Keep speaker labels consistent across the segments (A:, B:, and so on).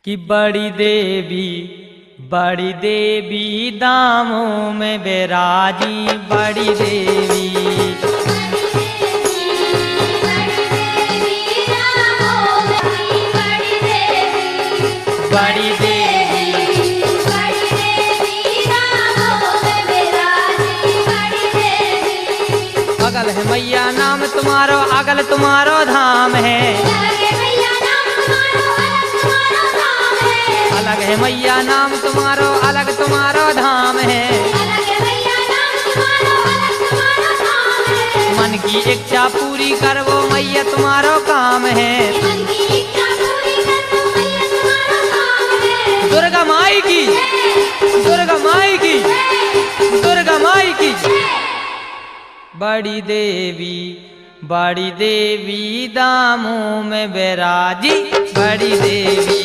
A: कि बड़ी देवी दामों में बैराजी बड़ी देवी। बड़ी देवी अगल है मैया नाम तुम्हारो अगल तुम्हारो धाम है। अलग है मैया नाम तुम्हारो अलग तुम्हारो धाम है। मन की इच्छा पूरी कर वो मैया तुम्हारो काम है। दुर्गा माई की दुर्गा माई की दुर्गा माई की। बड़ी देवी दामों में बैराजी बड़ी देवी।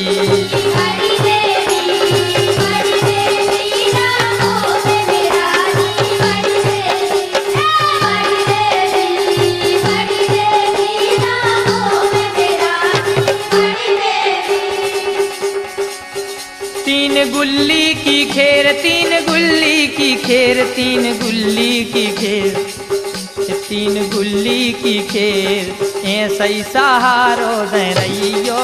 A: तीन गुल्ली की खेर तीन गुल्ली की खेर तीन गुल्ली की खेर तीन गुल्ली की खेर ऐसा ही सहारो दे रहियो।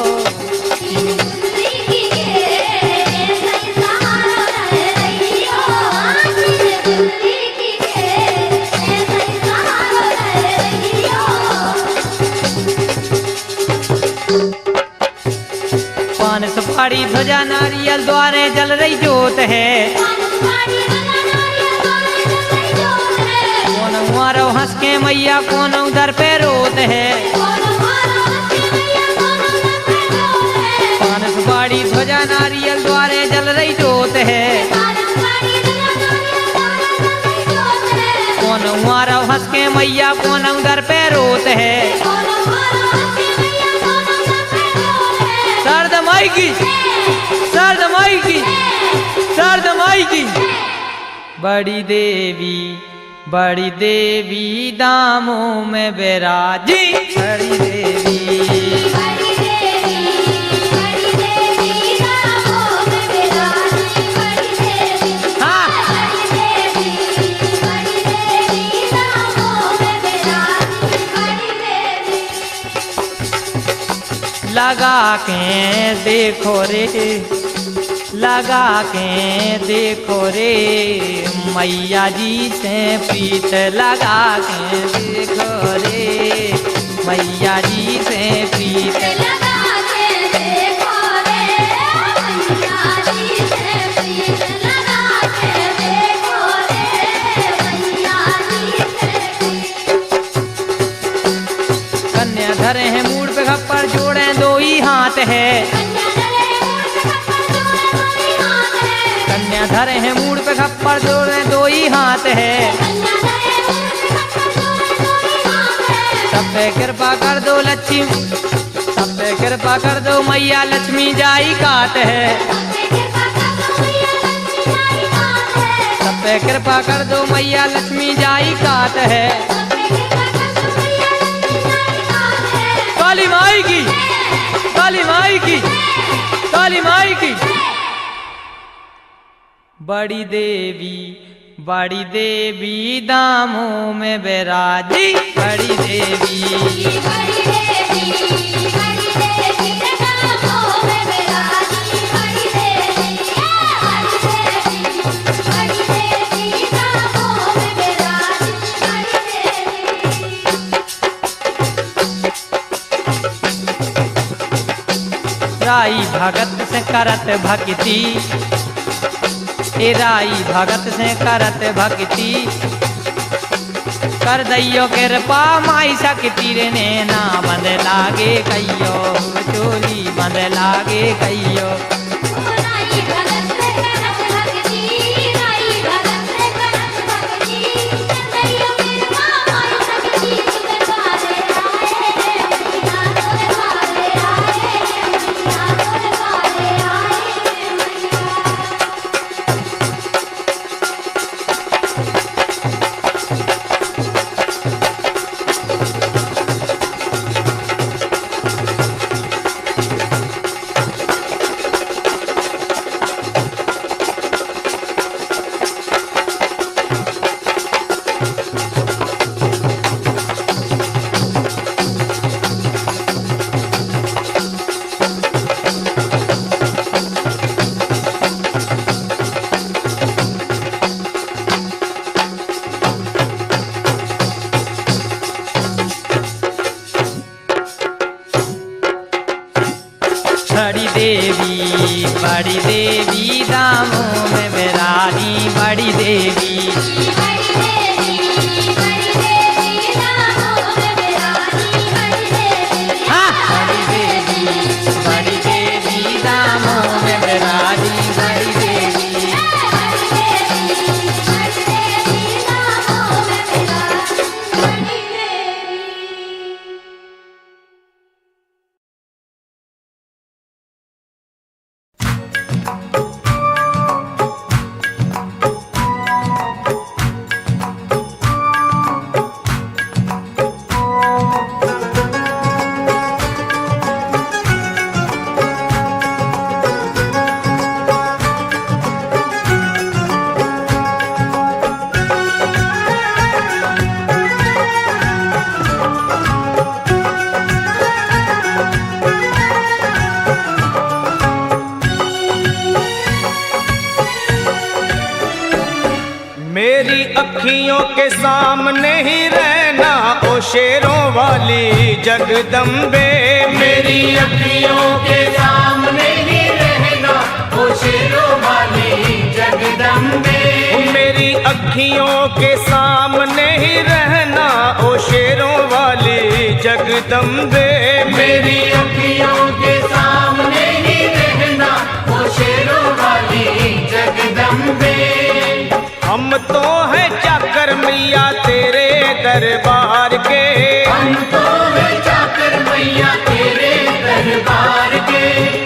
A: पान सुपारी ध्वजा नारियल द्वारे जल रही जोत है। कौन मारो हंस के मैया कौन उधर पे रोत है। पान सुपारी ध्वजा नारियल द्वारे जल रही जोत है। कौन मारो हंस के मैया कौन उधर पे रोत है। शारदा माई की शारदा माई की शारदा माई की। बड़ी देवी दामों में बैराजी बड़ी देवी। लगा के देखो रे लगा के देखो रे मैया जी से प्रीत लगा के देखो रे मैया जी से प्रीत लगा के देखो रे मैया जी से प्रीत लगा के देखो रे मैया जी से। कन्या धरे हैं मूड पे खप्पर जोड़े दो ही हाथ है। कन्या धरे हैं मूड पे खप्पर जोड़े दो ही हाथ है। सब पे कृपा कर दो लक्ष्मी सब पे कृपा कर दो मैया लक्ष्मी जाई काट है। सब पे कृपा कर दो मैया लक्ष्मी जाई काट है। काली माई की काली माई की काली माई की। बड़ी देवी दामों में बैराजी बड़ी देवी। राई भगत से करत भक्ति राई भगत से करत भक्ति कर दैयो कृपा माई शक्ति रे नैना बंद लागे कहियो चोली बंद लागे कहियो। देवी, बड़ी देवी दामों में बिराजी बड़ी देवी। हाँ, बड़ी देवी, बड़ी देवी दामों में बिराजी बड़ी देवी।
B: मेरी अखियों के सामने ही रहना ओ शेरों वाली जगदम्बे।
C: मेरी अखियों के सामने ही रहना ओ शेरों वाली जगदम्बे।
B: मेरी अखियों के सामने ही रहना ओ शेरों वाली जगदम्बे।
C: मेरी अखियों के सामने ही रहना ओ शेरों वाली जगदम्बे।
B: हम तो हैं चाकर मैया तेरे दरबार के,
C: हम तो हैं चाकर मैया तेरे दरबार के।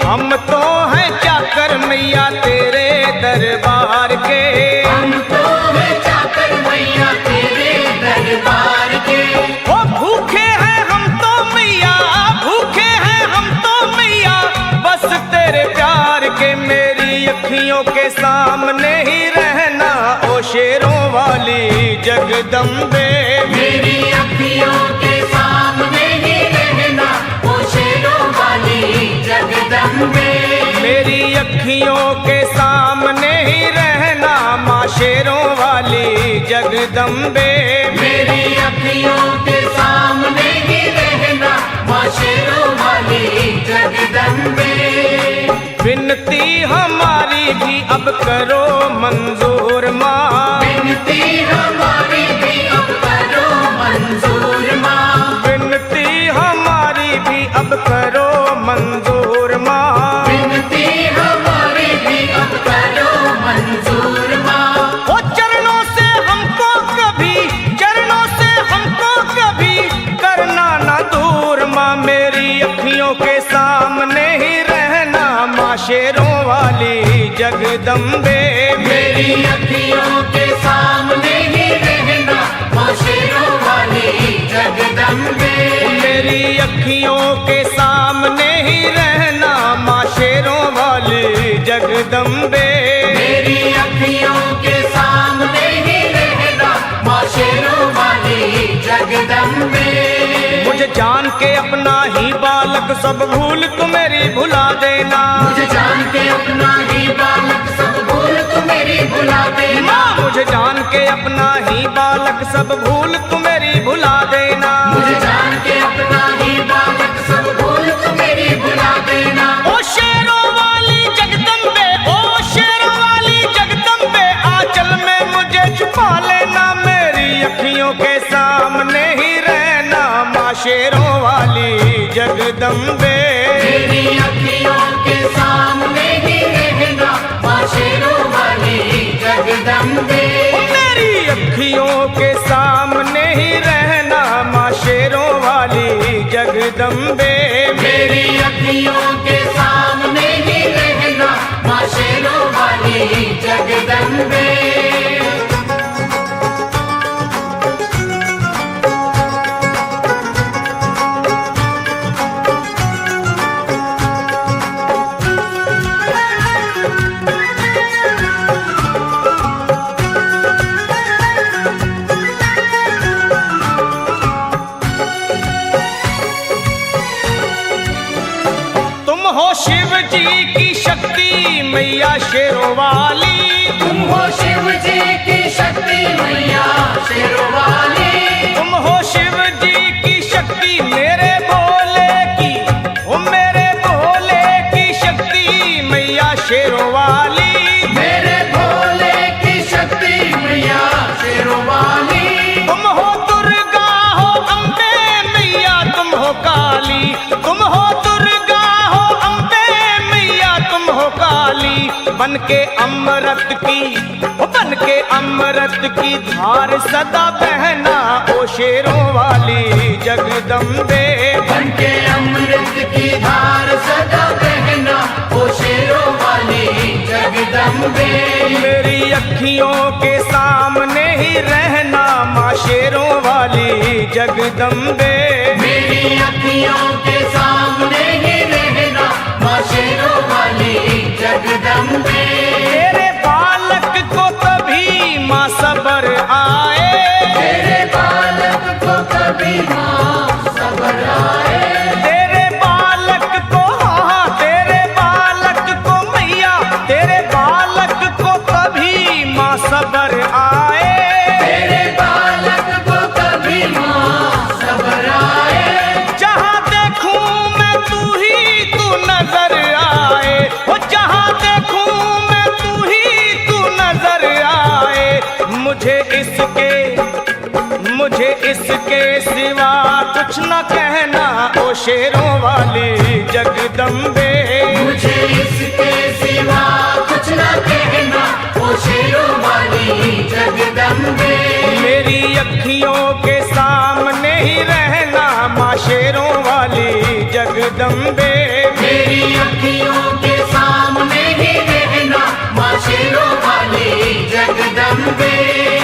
B: हम तो हैं चाकर मैया तेरे दरबार के।
C: हम तो हैं चाकर मैया तेरे दरबार के।
B: ओ भूखे हैं हम तो मैया, भूखे हैं हम तो मैया बस तेरे प्यार के। मेरी अखियों के सामने ही रहना ओ शेरों वाली जगदम्बे।
C: मेरी अखियों के सामने ही रहना ओ शेरों वाली जगदम्बे।
B: मेरी अखियों के सामने ही रहना माँ शेरों वाली जगदम्बे।
C: मेरी अखियों के सामने ही रहना माँ शेरों वाली जगदम्बे।
B: विनती हमारी भी अब करो मंजूर माँ,
C: विनती हमारी भी अब करो मंजूर माँ।
B: विनती हमारी भी अब करो मंजूर माँ।
C: विनती हमारी भी अब करो मंजूर माँ।
B: ओ चरणों से हमको कभी, चरणों से हमको कभी करना ना दूर माँ। मेरी अखियों के सामने ही रहना माँ शेरों वाली जगदम्बे।
C: मेरी अखियों के सामने ही रहना माँ शेरों वाली जगदम्बे।
B: मेरी अखियों के सामने ही रहना माँ शेरों वाली जगदम्बे।
C: मेरी अखियों के सामने ही रहना माँ शेरों वाली जगदम्बे।
B: मुझे जान के अपना ही बालक सब भूल तू मेरी भुला देना।
C: मुझे जान के अपना ही बालक सब भूल तू मेरी भुला देना।
B: मुझे जान के अपना ही बालक सब भूल तू मेरी भुला देना।
C: मुझे जान के अपना ही बालक सब भूल तू मेरी भुला देना।
B: ओ शेरों वाली जगदम्बे, ओ शेरों वाली जगदम्बे आंचल में मुझे छुपा लेना। मेरी अखियों के सामने ही रहना माँ शेरों वाली जगदम्बे।
C: मेरी अखियों के सामने ही रहना माँ शेरों वाली जगदम्बे।
B: मेरी अखियों के सामने ही रहना माँ शेरों वाली जगदम्बे।
C: मेरी अखियों के सामने ही रहना माँ शेरों वाली जगदम्बे।
B: शिव जी की शक्ति मैया शेरों वाली।
C: तुम हो शिव जी की शक्ति मैया शेरों वाली।
B: तुम हो शिव जी की शक्ति मेरे भोले की, ओ मेरे भोले की शक्ति हो काली, बन के अमृत की धार सदा बहना ओ शेरों वाली जगदम्बे।
C: बन के अमृत की धार सदा बहना ओ शेरों वाली जगदम्बे।
B: मेरी अखियों के सामने ही रहना माँ शेरों वाली जगदम्बे।
C: मेरी अखियों के सामने ही रहना माँ शेरों वाली जगदम्बे।
B: तेरे बालक को तभी माँ सबर आए,
C: तेरे बालक को कभी माँ सबर आए।
B: तेरे बालक को, हाँ तेरे बालक को मैया, तेरे बालक को तभी माँ सबर आए।
C: तेरे बालक को कभी माँ सबर आए।
B: जहाँ देखूं मैं तू ही तू नजर आए, वो जहाँ देखूं मैं तू ही तू नजर आए। मुझे इसके सिवा कुछ न कहना ओ शेरों वाली जगदम्बे।
C: मुझे इसके सिवा कुछ न कहना ओ शेरों वाली जगदम्बे।
B: मेरी अखियों के सामने ही रहना माँ शेरों वाली जगदम्बे।
C: मेरी अखियों के सामने ही रहना माँ शेरों वाली जगदम्बे।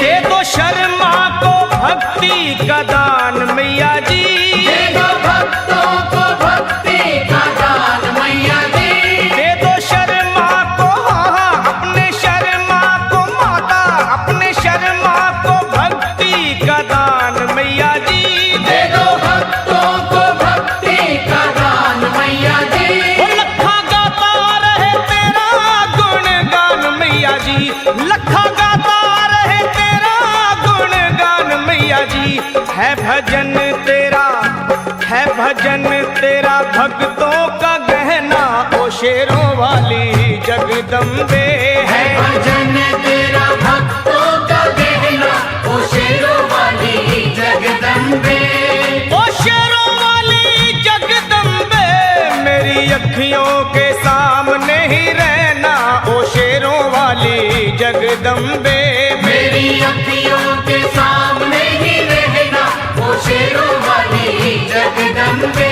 B: दे दो शर्मा को भक्ति का दान मैया जी,
C: दे दो भक्तों को भक्ति का दान मैया जी।
B: दे दो शर्मा को, हाँ अपने शर्मा को माता, अपने शर्मा को भक्ति का दान मैया जी।
C: दे दो भक्तों को भक्ति का दान मैया जी।
B: वो लखा गाता रहे तेरा गुणगान मैया जी, लखा गाता रहे तेरा गुणगान मैया जी। है भजन तेरा भक्तों का गहना ओ शेरों वाली जगदम्बे।
C: है भजन तेरा भक्तों का गहना ओ शेरों वाली जगदम्बे।
B: ओ शेरों वाली जगदम्बे। मेरी अखियों के सामने ही रहना ओ शेरों वाली जगदम्बे।
C: मेरी अखियों के सामने ही रहना ओ शेरों वाली जगदम्बे।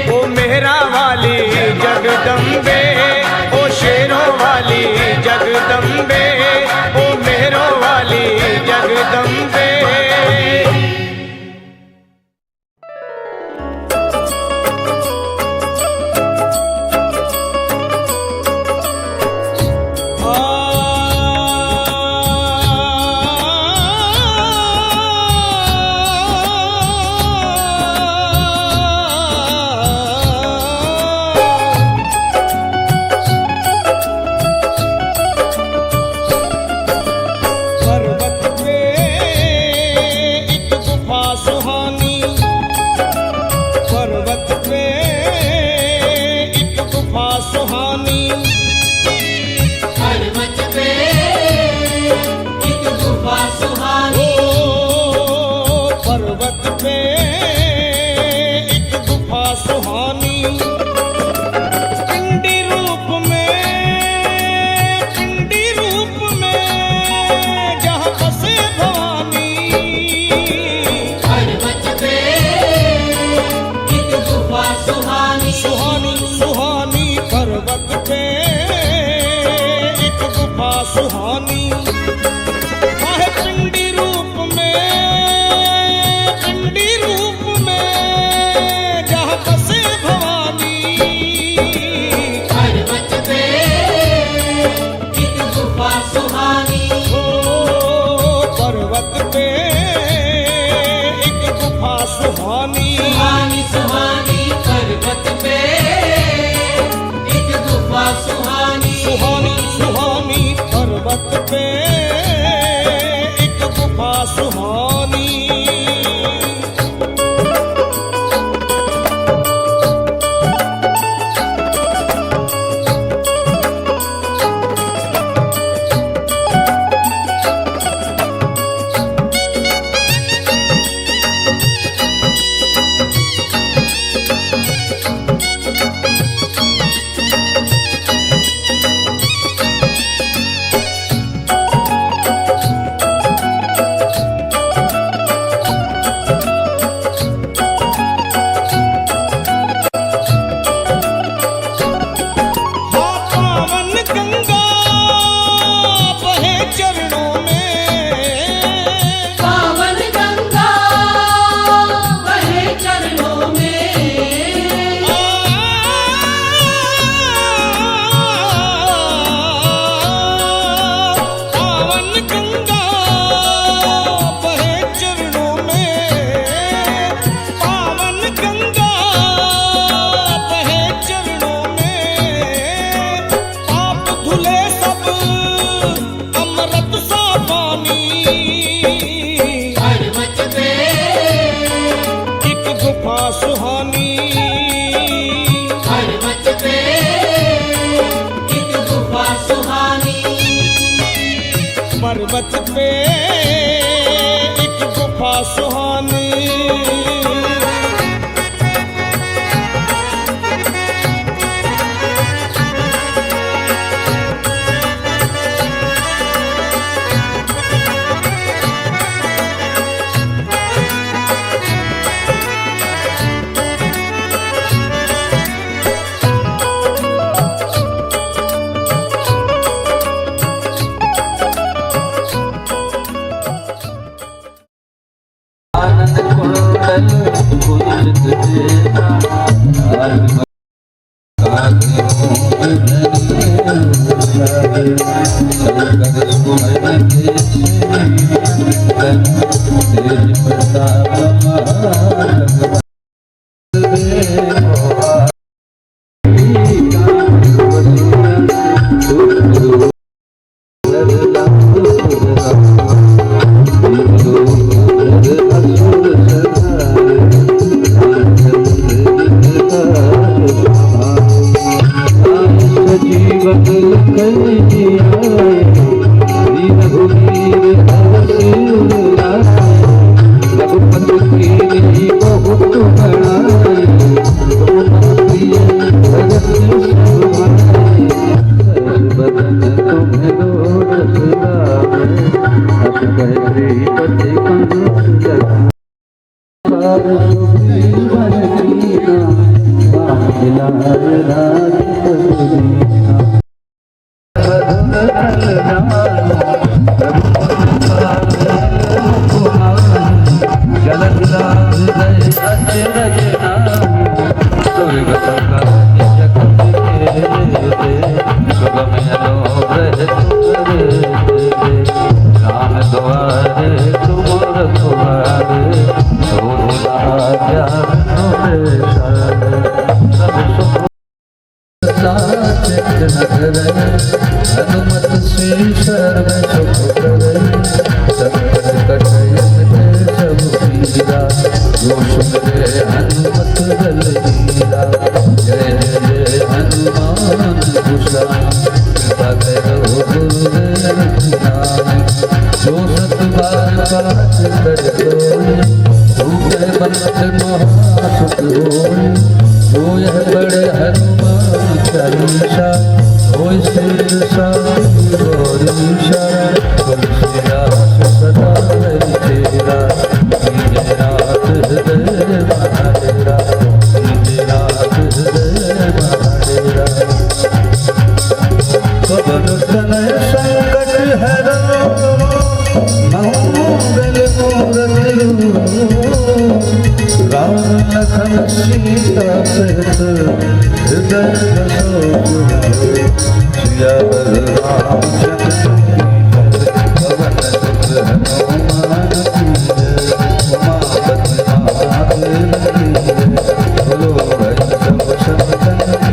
B: ओ मेहरा वाली जगदम्बे, ओ शेरों वाली जगदम्बे, ओ मेहरों वाली जगदम्बे। पे
D: हनुमत श्री सर्व सुख करे संकट कटय सब पीरा जो सुमरे हनुमत बल वीरा जय जय हनुमान गोसाई कृपा करो गुरुदेव नाम जो सत बार पाठ कर कोई भूखे बनत महा सुख होई जो यह बड़े हनुमान चालीसा होय सिरसा गौरीशा तुलसीदास सदा तेरा नाथ हृदय महादेरा नाथ हृदय महादेरा पवन तनय संकट हरो मंगल मूर्ति राम लखन सीता सहित हृदय बसो सिया रामचंद्र पवन सुत हनुमान की जय उमापति महादेव की जय बोलो वैष्णव शंकर की जय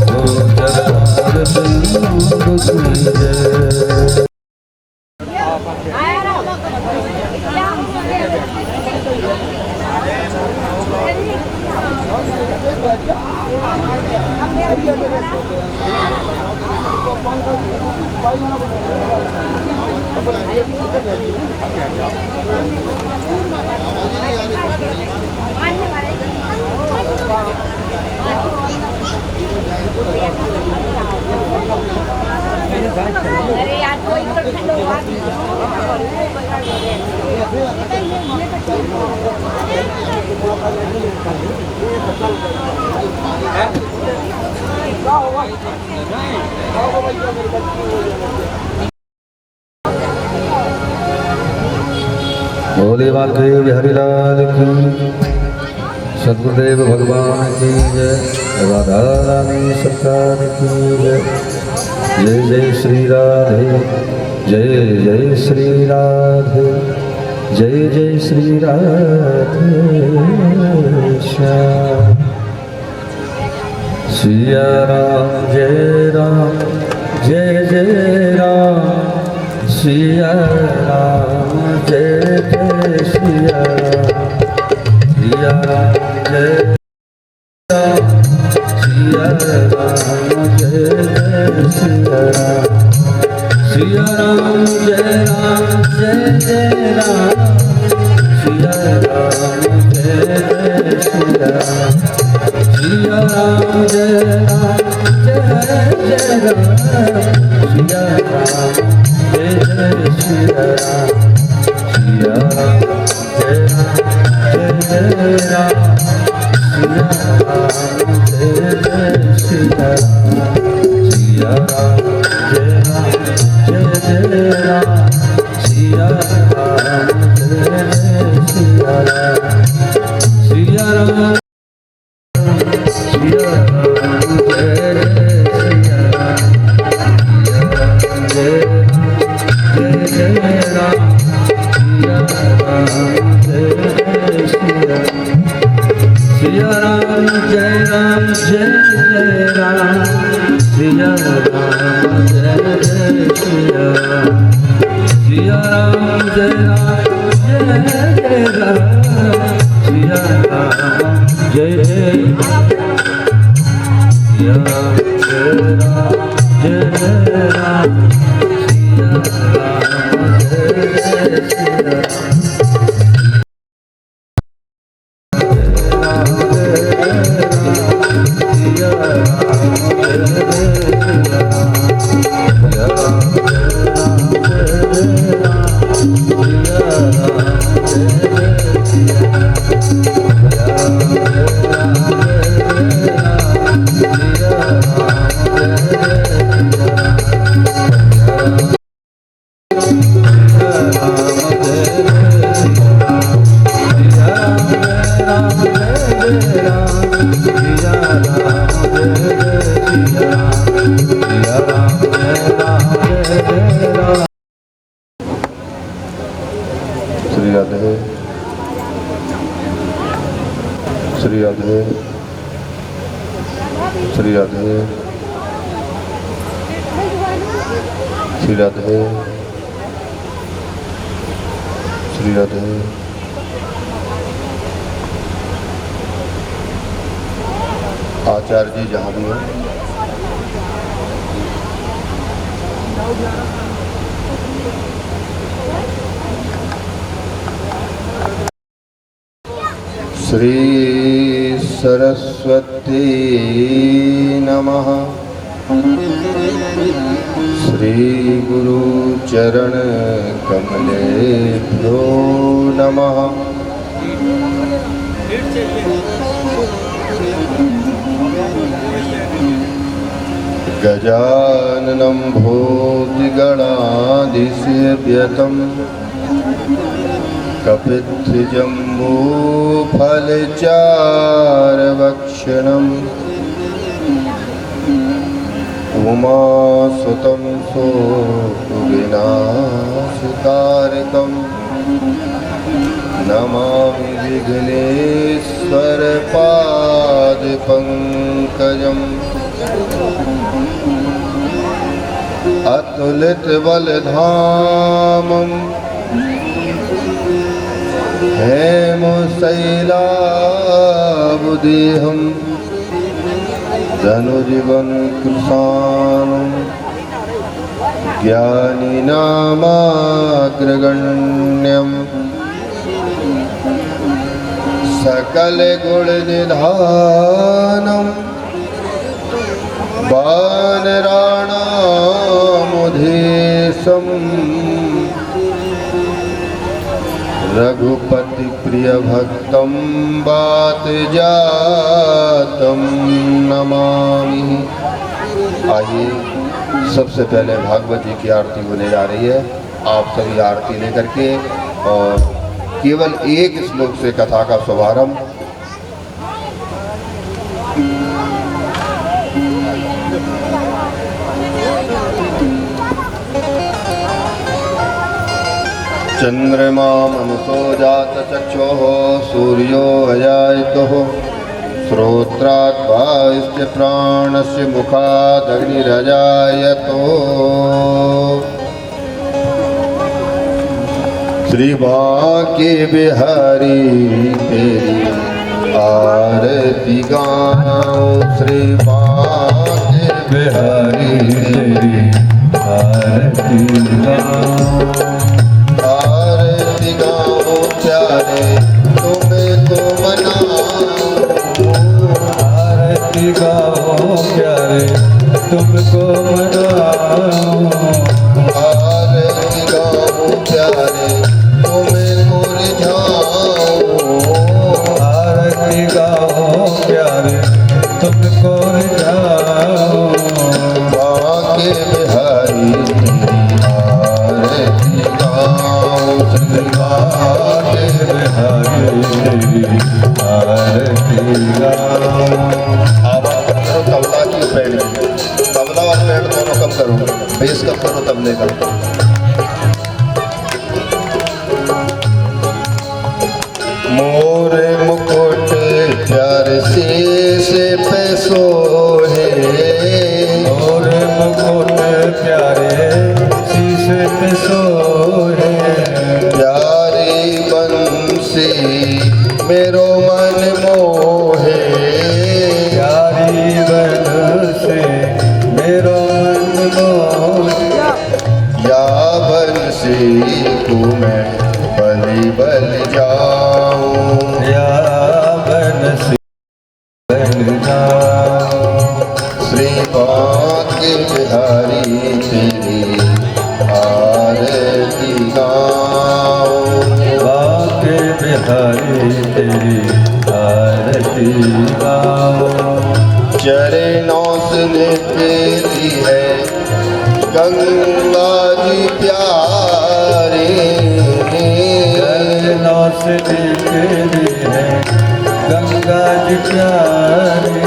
D: बोलो जगन्नाथ बलराम की जय।
E: अरे यार कोई तो ठंड होगा
D: बोले बाके हरिलाल की सदगुरुदेव भगवान की जय राधा रानी सरकार की जय जय जय श्री राधे जय जय श्री राधे जय जय श्री राधे श्याम सिया राम जय जय राम सिया राम जय जय सिया राम जय सिया राम जय जय सिया राम जय जय राम सिया राम जय जय सिया राम जय जय राम सिया राम जय जय सिया राम जय राम सिया राम जय जय सिया राम जय जय राम सिया राम जय जय सिया राम सिया राम सिया राम जय जय सिया राम राम जय जय सिया राम, सिया राम जय राम जय जय राम, सिया राम जय जय सिया राम जय राम जय जय राम, सिया राम जय जय सिया राम। श्री राधे श्री राधे श्री राधे श्री राधे श्री राधे। आचार्य जी जहाँ भी हैं श्री सरस्वती नमः, श्री गुरु चरण कमलेभ्यो नमः। गजाननं भूतिगणाधिसेव्यतं कपित्थजम्बूफलचारभक्षणम् उमासुतं शोकविनाशकारकम् नमामि विघ्नेश्वरपादपङ्कजम्। अतुलितबलधामम् हेमशैलाबुदेहं धनुजीवन कृशानं ज्ञानिनामाग्रगण्यं सकलगुणनिधानं वानराणामुधेशं रघुपति प्रिय भक्तं वातजातं नमामि। आइए सबसे पहले भागवत जी की आरती होने जा रही है। आप सभी आरती लेकर के और केवल एक श्लोक से कथा का शुभारंभ। चंद्रमा मनसो जात चक्षुः सूर्यो अजायतुः श्रोत्रात् वायुश्च प्राणस्य मुखादग्निरजायतो। श्री बांके बिहारी तेरी आरती गाओ, श्री बांके बिहारी तेरी आरती गाओ। आरती गाओ प्यारे तुमको मनाओ, आरती गाओ प्यारे तुमको मनाओ। आरती गाओ प्यारे तुमको रिझाओ, आरती गाओ प्यारे तुमको रिझाओ। बांके बिहारी तेरी आरती गाओ, श्री बांके बिहारी तेरी आरती गाओ। तबला की बैंड, तबला और बैंड दोनों कम करो, बेस कम करो तबले का। मोरे मुकुट प्यार से पे सोहे, मोरे मुकुट
F: या बंसी को मैं बलि बल जाऊं,
D: या बंसी बल जाऊं।
F: श्रीपाद के बिहारी तेरी आरती गाऊं,
D: बाके बिहारी तेरी आरती गाऊं।
F: चरणों से निकली है गंगा जी प्यारी,
D: चरणों से निकली है गंगा जी प्यारी।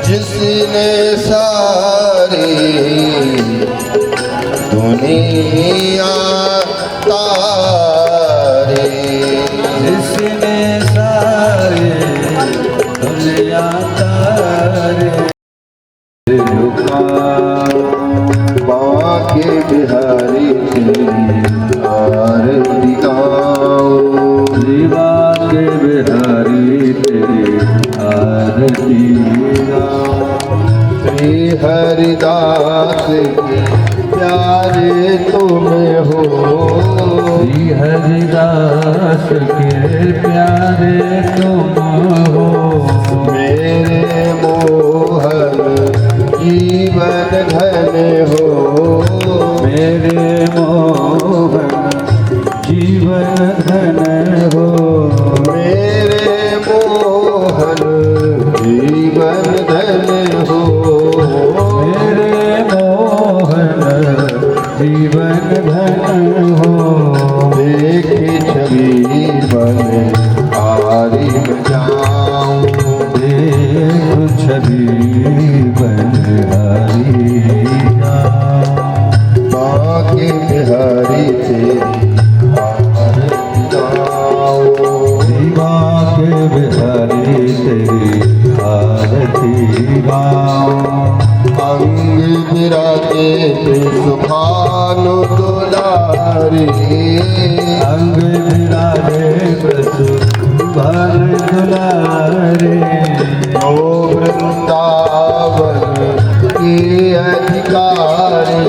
F: जिसने सारी दुनिया तारी,
D: जिसने सारी दुनिया तारे।
F: बाके बिहारी तेरी आरती गाऊं,
D: बाके बिहारी तेरी आरती गाऊं।
F: श्री हरिदास के प्यारे तुम हो,
D: श्री हरिदास के प्यारे तुम हो।
F: मेरे मोहन जीवन धन हो,
D: मेरे मोहन जीवन धन हो।
F: मेरे मोहन जीवन धन हो,
D: मेरे मोहन जीवन धन हो।
F: देख छवि बन आरी जाऊं,
D: देख छवि बनहारी जाऊं।
F: बाके बिहारी तेरी आरती गाऊं,
D: बाके बिहारी तेरी आरती गाऊं।
F: अंग बिराजे सुखानु दुलारी,
D: अंग बिराजे प्रसु भर दुलारे।
F: ओ वृंदावन के अधिकारी,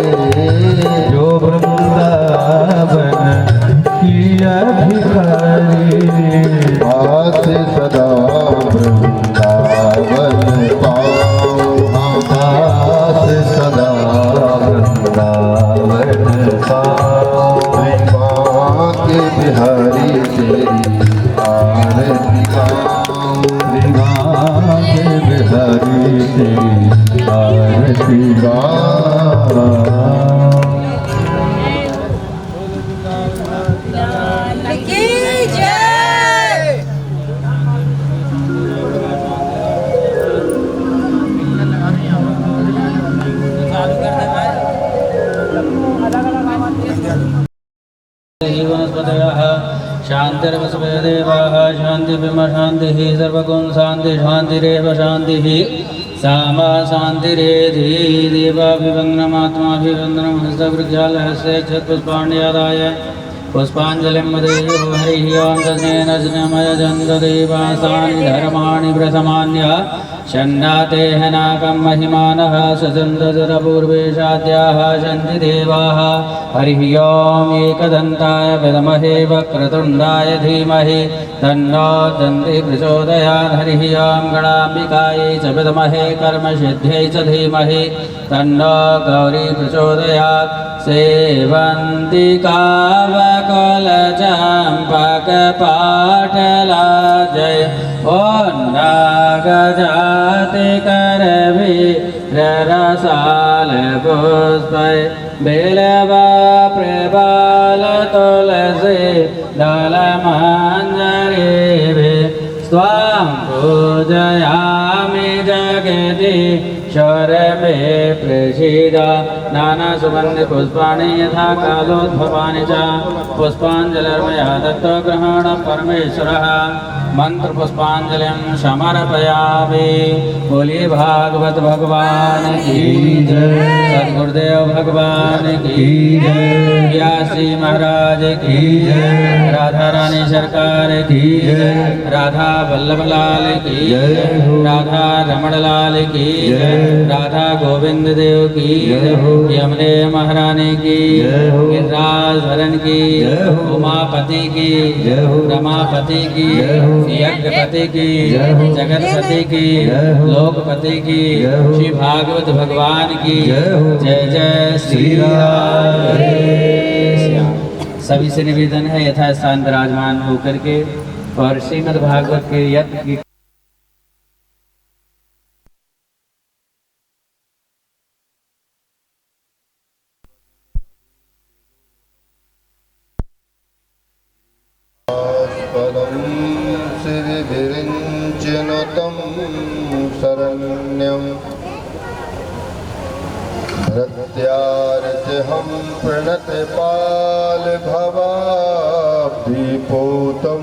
D: जो वृंदावन की अधिकारी।
F: हाथ सदा वृंदावन पाऊं,
D: हाथ सदा वृंदावन पाऊं।
F: बाके बिहारी तेरी आरती गाऊं,
D: बाके बिहारी तेरी आरती गाऊं।
E: की जय।
A: वनस्पतयः शान्तिर्वसुदेवाः शान्तिर्ब्रह्म शान्तिः सर्वगुण शान्ति शान्तिरेव शान्तिः सामा शान्तिरेधि देवाभिवन्दनमात्माभिवन्दनं हस्तवृक्षालहस्ते चत्पुष्पाण्यादाय पुष्पाञ्जलिं वदेयुः हरिः ओं तस्मेन जन्ददेवासानि धर्माणि प्रथमान्यः षण्णातेः नाकं महिमानः सचन्दजरपूर्वेशाद्याः सन्ति देवाः हरिः ओम् एकदन्ताय विद्महे वक्रतुण्डाय धीमहि तन्नो दन्ति प्रचोदयात् हरिः ओम् गणाम्बिकायै च विद्महे कर्मसिद्ध्यै च धीमहि तन्नो गौरी प्रचोदयात् सेवन्ति कावकुलचम्पकपाटलाजय ॐ नागजाति करवीररसाल पुष्पै बेलवा प्रबाल तुलसी दलमञ्जरीभिः स्वां पूजयामि जगति शौरभे प्रसीद नानासुगन्धि पुष्पाणि यथा कालोद्भवानि च पुष्पाञ्जलिर्मया दत्तग्रहण परमेश्वरः मंत्रपुष्पाञ्जलिं समर्पयामि। बोलिए भागवत भगवान की जय, सद्गुरुदेव भगवान की जय, व्यासी महाराज की जय, राधा रानी सरकार की जय, राधा वल्लभ लाल की जय, राधा रमण लाल की जय,
G: राधा गोविंद देव की
D: जय हो।
G: यमुने महारानी की
D: जय हो।
G: गिरिराज धरन की
D: जय हो।
G: उमापति की
D: जय हो।
G: रमापति की
D: जय हो।
G: यज्ञपति की
D: जय हो।
G: जगतपति की
D: जय हो।
G: लोकपति की
D: जय हो।
G: श्री भागवत भगवान की
D: जय हो।
G: जय जय श्री राधे श्याम। सभी से निवेदन है यथास्थान विराजमान होकर के और श्रीमद् भागवत के यज्ञ की
F: पदं श्रीविरिञ्चनुतं शरण्यं भृत्यार्जहं प्रणतपालभवाब्धिपूतं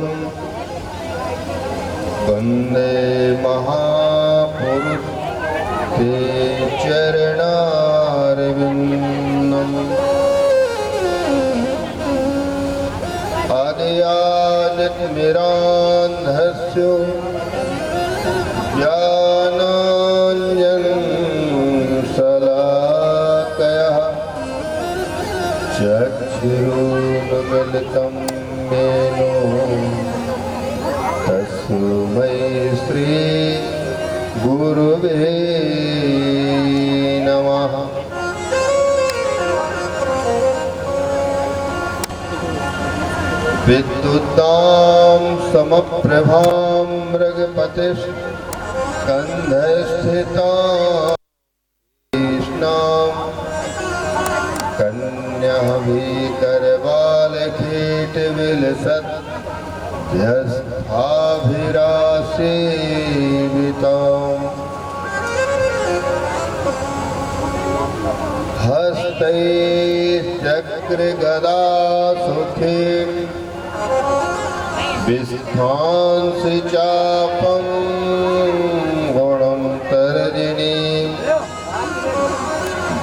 F: वन्दे महापुरुष ते चरणारविन्दम् आदयादित्मिरान्धस्य ज्ञानाञ्जनशलाकयः चक्षुरुन्मिलितं येन तस्मै श्रीगुरुवे नमः। विद्युतां समप्रभां मृगपतिस्कन्धस्थितां कृष्णां कन्यः भीकरबालकीटविलसद्भ्यस्थाभिरासेविताम् हस्ते चक्रगदासुखे विस्थांसि चापं गुणं तर्जिनीं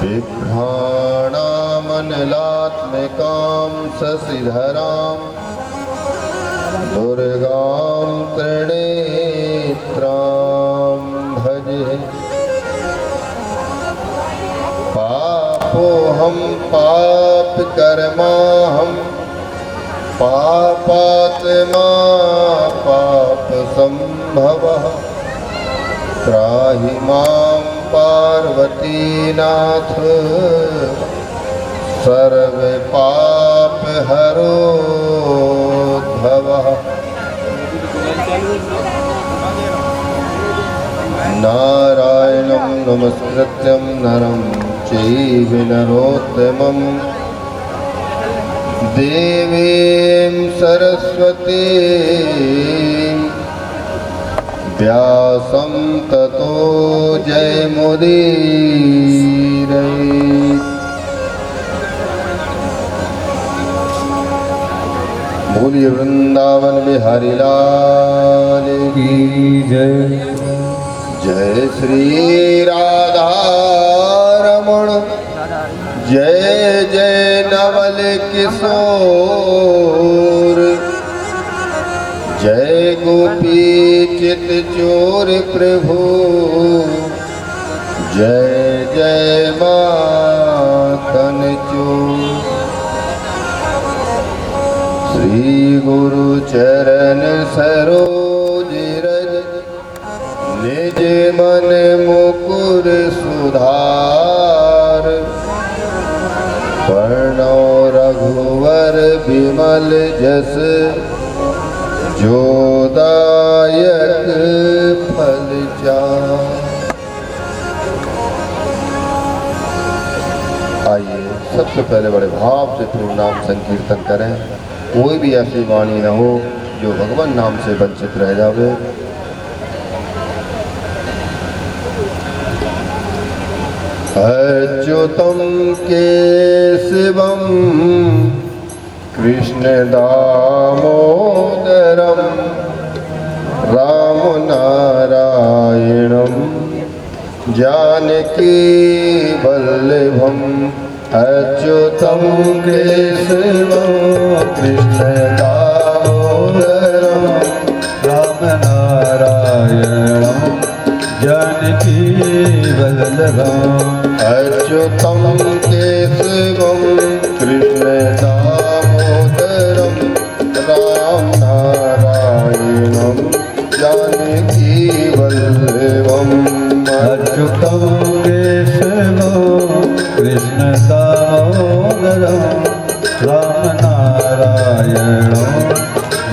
F: बिभ्राणामनलात्मिकां शशिधरां दुर्गां त्रिनेत्रां भजे। पापोऽहं पापकर्माहं पापात्मा पापसम्भवः त्राहि मां पार्वतीनाथ सर्वपापहरोद्भवः। नारायणं नमस्कृत्यं नरं चैव नरोत्तमं देवीं सरस्वतीं व्यासं ततो जयमुदीरये। बोलिए वृंदावन बिहारी लाल की जय। जय श्री राधा रमण जय जय नवल किशोर जय गोपी चित चोर प्रभु जय जय माखन चोर। श्री गुरु चरण सरोज रज निज मन मुकुर सुधार प्रणव रघुवर विमल जस जोदायक फल चार। आइए सबसे पहले बड़े भाव से प्रभु नाम संकीर्तन करें। कोई भी ऐसी वाणी न हो जो भगवान नाम से वंचित रह जावे। अच्युतम केशवम कृष्ण दामोदरम राम नारायणम जानकी वल्लभम। अच्युतम केशवम कृष्ण दामोदरम राम नारायणम जानकी वल्लभम।
D: वल्लभम्
F: अच्युतं केशवं कृष्ण दामोदरं राम नारायणं जानकी वल्लभम्
D: अच्युतं केशवं कृष्ण दामोदरं राम नारायणं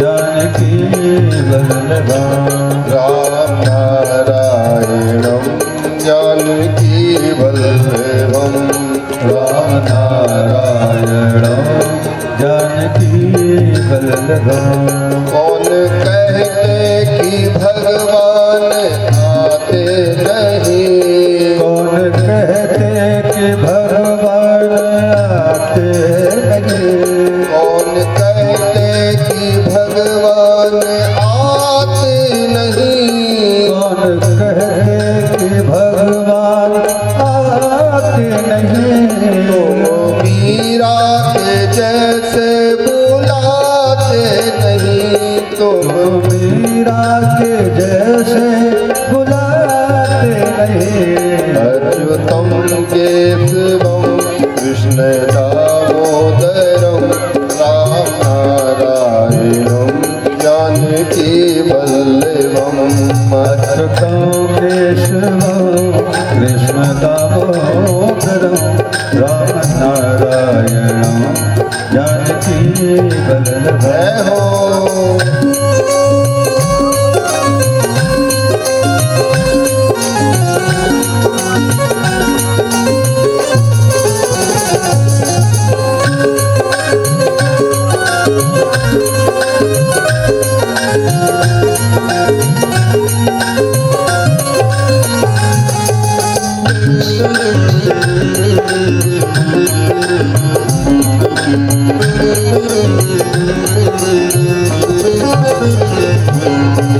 D: जानकी वल्लभम्
F: राम नारायणं जानकी वल्लभम्
D: राम नारायणं जानकी वल्लभम्
F: कौन कहते कि भगवान आते नहीं
D: कौन कहते कि भगवान आते नहीं
F: कौन कहते कि भगवान आते नहीं
D: कौन कहते कि भगवान आते नहीं
F: तुम मीरा के जैसे बुलाते नहीं तुम
D: मीरा के जैसे बुलाते नहीं
F: अच्युतं केशवं कृष्ण दामोदरं राम नारायणं जानकी वल्लभम्
D: अच्युतं केशवं कृष्ण दामोदरं राम नारायणं जानकी वल्लभम्
F: जय हो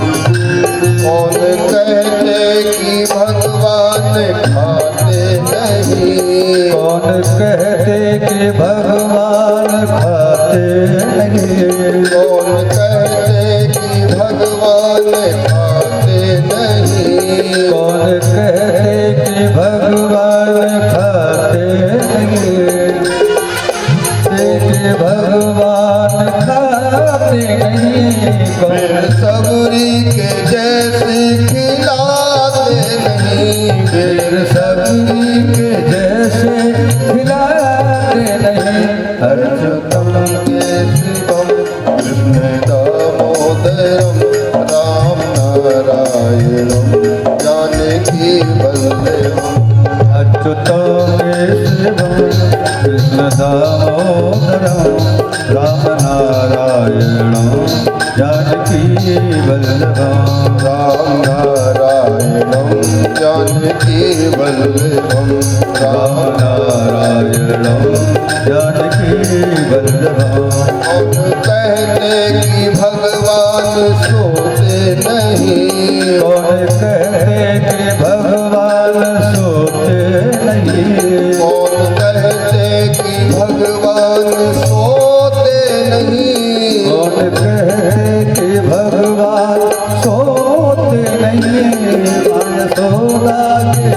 F: कौन कहते कि भगवान खाते नहीं
D: कौन कहते कि भगवान खाते नहीं
F: कौन कहते कि भगवान खाते नहीं
D: कौन कहते कि भगवान खाते नहीं कि भगवान खाते नहीं
F: फिर सबरी के जैसे खिलाते नहीं
D: फिर सभी के जैसे खिलाते नहीं
F: अच्युतं केशवं कृष्ण दामोदरं राम नारायणं जानकी वल्लभम्
D: अच्युतं केशवं कृष्ण दामोदरं राम नारायणं जानकी वल्लभम्
F: राम नारायणं जानकी वल्लभम्
D: राम नारायणं जानकी वल्लभम्
F: कौन कहते कि भगवान सोते नहीं
D: कौन कहते कि भगवान सोते नहीं
F: कौन कहते कि भगवान सोते नहीं
D: कौन कहते कि भगवान सोते नहीं माया सोदा के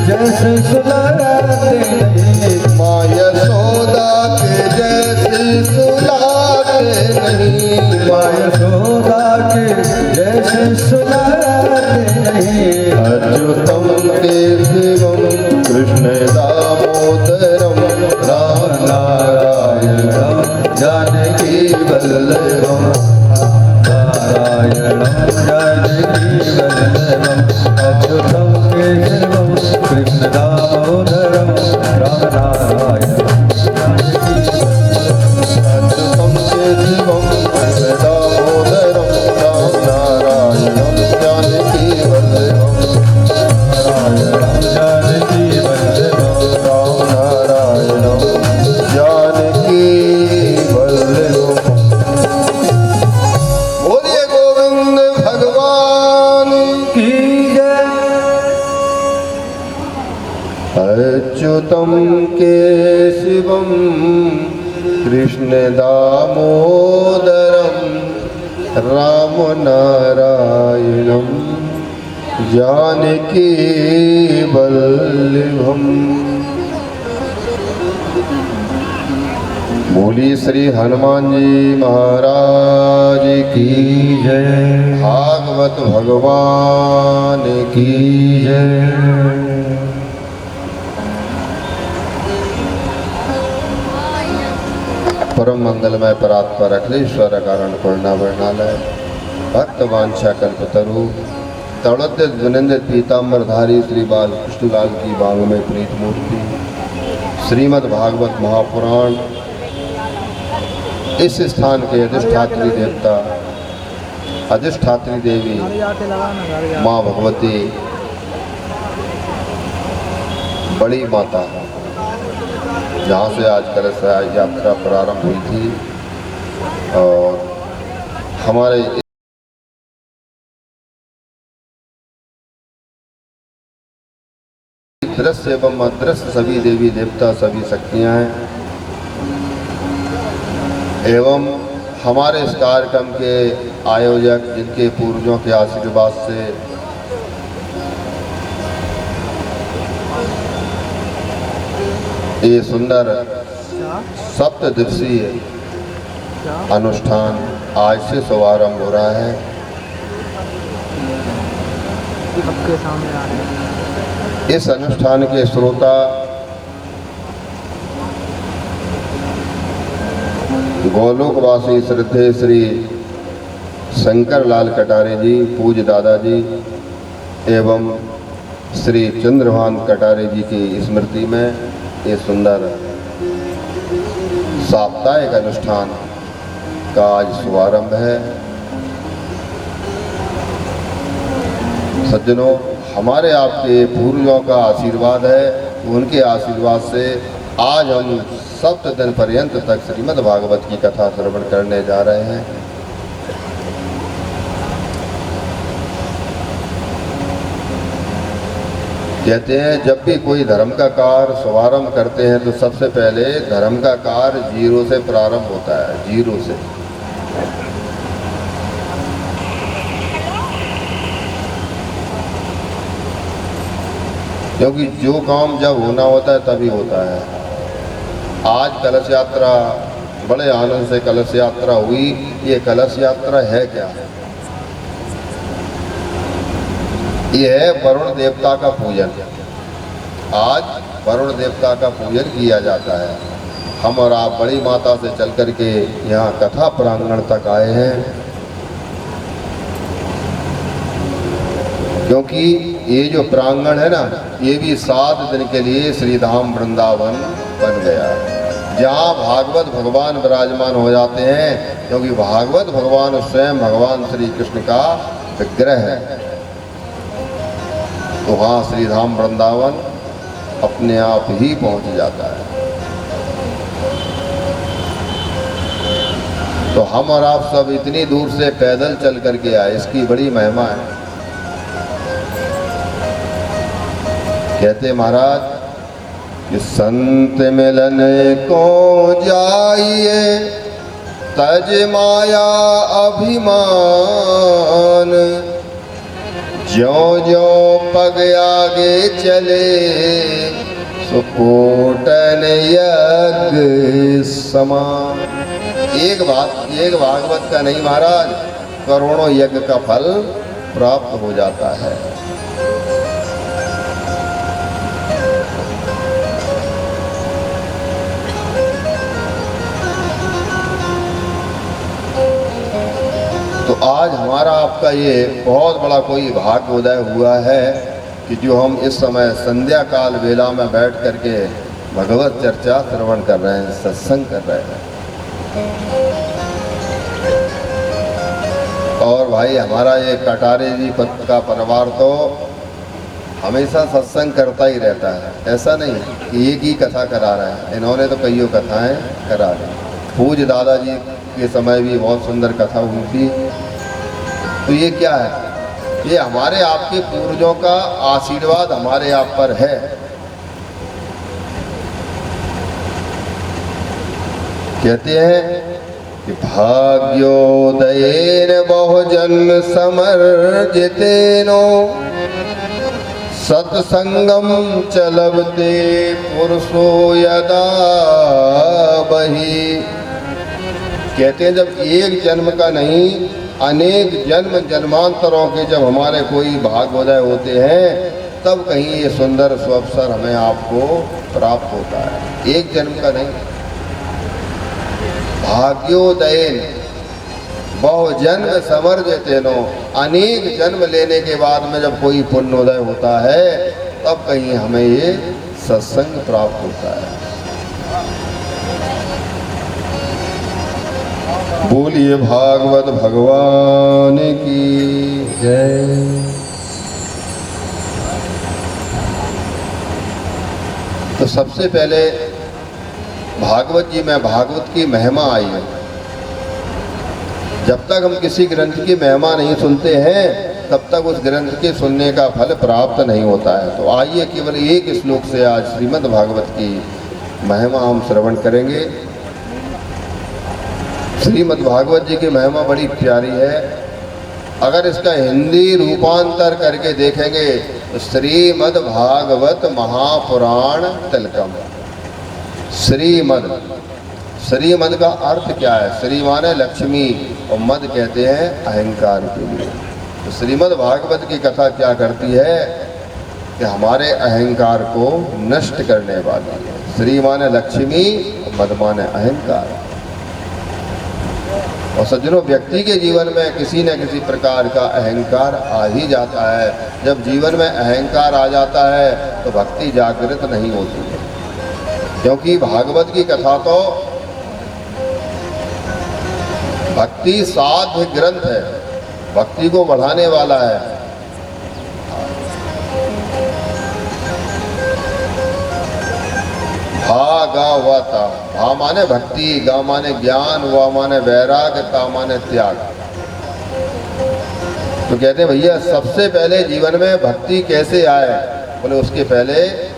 D: जैसे सुलाते नहीं
F: माँ यशोदा के जैसे सुलाते नहीं
D: माया सोदा के जैसे सुलाते नहीं
F: अच्युतं केशवं कृष्ण दामोदरं
D: राम नारायणं जानकी वल्लभम् नारायणं जानकी वल्लभम् अच्युतं केशवं कृष्ण दामोदरं राम नारायणं
F: अच्युतं केशवं कृष्ण दामोदरं राम नारायणं जानकी वल्लभम्
D: नारायणं जानकी वल्लभम्
F: राम नारायणं जानकी वल्लभम् बोलिए गोविंद भगवान
D: की जय
F: अच्युतं केशवं कृष्ण दामोदरं राम नारायणं जानकी वल्लभम। बोली श्री हनुमान जी महाराज की
D: जय।
F: भागवत भगवान की
D: जय।
F: परम मंगलमय परात्पर अखिलेश्वर कारण पूर्णा वर्णालय भक्त वांछा कल्पतरु तड़ोदित विनिंदित पीताम्बरधारी श्री बाल कृष्णलाल की बांग में प्रीत मूर्ति श्रीमद् भागवत महापुराण इस स्थान के अधिष्ठात्री देवता अधिष्ठात्री देवी माँ भगवती बड़ी माता जहाँ से आज कलश यात्रा प्रारंभ हुई थी और हमारे दृश्य एवं अदृश्य सभी देवी देवता सभी शक्तियाँ हैं एवं हमारे इस कार्यक्रम के आयोजक जिनके पूर्वजों के आशीर्वाद से ये सुंदर सप्त दिवसीय अनुष्ठान आज से शुभारंभ हो रहा है। इस अनुष्ठान के श्रोता गोलोकवासी श्रद्धेय श्री शंकर लाल कटारे जी पूज्य दादाजी एवं श्री चंद्रभान कटारे जी की स्मृति में ये सुंदर साप्ताहिक अनुष्ठान का आज शुभारंभ है। सज्जनों, हमारे आपके पूर्वजों का आशीर्वाद है, उनके आशीर्वाद से आज हम सप्त दिन पर्यंत तक श्रीमद् भागवत की कथा श्रवण करने जा रहे हैं। कहते हैं जब भी कोई धर्म का कार्य शुभारंभ करते हैं तो सबसे पहले धर्म का कार्य जीरो से प्रारंभ होता है, जीरो से। क्योंकि जो काम जब होना होता है तभी होता है। आज कलश यात्रा बड़े आनंद से कलश यात्रा हुई। ये कलश यात्रा है क्या? ये है वरुण देवता का पूजन। आज वरुण देवता का पूजन किया जाता है। हम और आप बड़ी माता से चल कर के यहाँ कथा प्रांगण तक आए हैं, क्योंकि ये जो प्रांगण है ना, ये भी 7 दिन के लिए श्रीधाम वृंदावन बन गया, जहाँ भागवत भगवान विराजमान हो जाते हैं। क्योंकि भागवत भगवान स्वयं भगवान श्री कृष्ण का विग्रह है। तो वहाँ श्रीधाम वृंदावन अपने आप ही पहुँच जाता है। तो हम और आप सब इतनी दूर से पैदल चल करके आए, इसकी बड़ी महिमा है। कहते महाराज कि संत मिलन को जाइए तज माया अभिमान, ज्यों ज्यों पग आगे चले सुकोटन यज्ञ समान। एक भागवत का नहीं महाराज, करोड़ों यज्ञ का फल प्राप्त हो जाता है। तो आज हमारा आपका ये बहुत बड़ा कोई भाग्योदय हुआ है कि जो हम इस समय संध्या काल वेला में बैठ करके भगवत चर्चा श्रवण कर रहे हैं, सत्संग कर रहे हैं। और भाई हमारा ये कटारे जी का परिवार तो हमेशा सत्संग करता ही रहता है। ऐसा नहीं कि एक ही कथा करा रहा है, इन्होंने तो कईयों कथाएं करा दी। पूज्य दादाजी के समय भी बहुत सुंदर कथा हुई थी। तो ये क्या है? ये हमारे आपके पूर्वजों का आशीर्वाद हमारे आप पर है। कहते हैं कि भाग्योदयेन बहु जन्म समर्जितेनो सत्संगम चलबते पुरुषो यदा बही। कहते हैं जब एक जन्म का नहीं अनेक जन्म जन्मांतरों के जब हमारे कोई भाग्योदय होते हैं तब कहीं ये सुंदर सुअवसर हमें आपको प्राप्त होता है, एक जन्म का नहीं। भाग्योदयन बहु जन्म समर्जितेनो, अनेक जन्म लेने के बाद में जब कोई पुण्योदय होता है तब कहीं हमें ये सत्संग प्राप्त होता है। बोलिए भागवत भगवान की
D: जय।
F: तो सबसे पहले भागवत जी में भागवत की महिमा आई है। जब तक हम किसी ग्रंथ की महिमा नहीं सुनते हैं तब तक उस ग्रंथ के सुनने का फल प्राप्त नहीं होता है। तो आइए केवल एक श्लोक से आज श्रीमद् भागवत की महिमा हम श्रवण करेंगे। श्रीमद् भागवत जी की महिमा बड़ी प्यारी है। अगर इसका हिंदी रूपांतर करके देखेंगे तो श्रीमद् भागवत महापुराण तिलकम। श्रीमद् का अर्थ क्या है? श्री माने लक्ष्मी और मद कहते हैं अहंकार के लिए। तो श्रीमद् भागवत की कथा क्या करती है कि हमारे अहंकार को नष्ट करने वाली है। श्री माने लक्ष्मी और मद माने अहंकार। और सज्जनों, व्यक्ति के जीवन में किसी न किसी प्रकार का अहंकार आ ही जाता है। जब जीवन में अहंकार आ जाता है तो भक्ति जागृत नहीं होती है, क्योंकि भागवत की कथा तो भक्ति साध्य ग्रंथ है, भक्ति को बढ़ाने वाला है। भागवता, भा माने भक्ति, गा माने ज्ञान, वा माने वैराग्य, ता माने त्याग। तो कहते हैं भैया सबसे पहले जीवन में भक्ति कैसे आए? बोले उसके पहले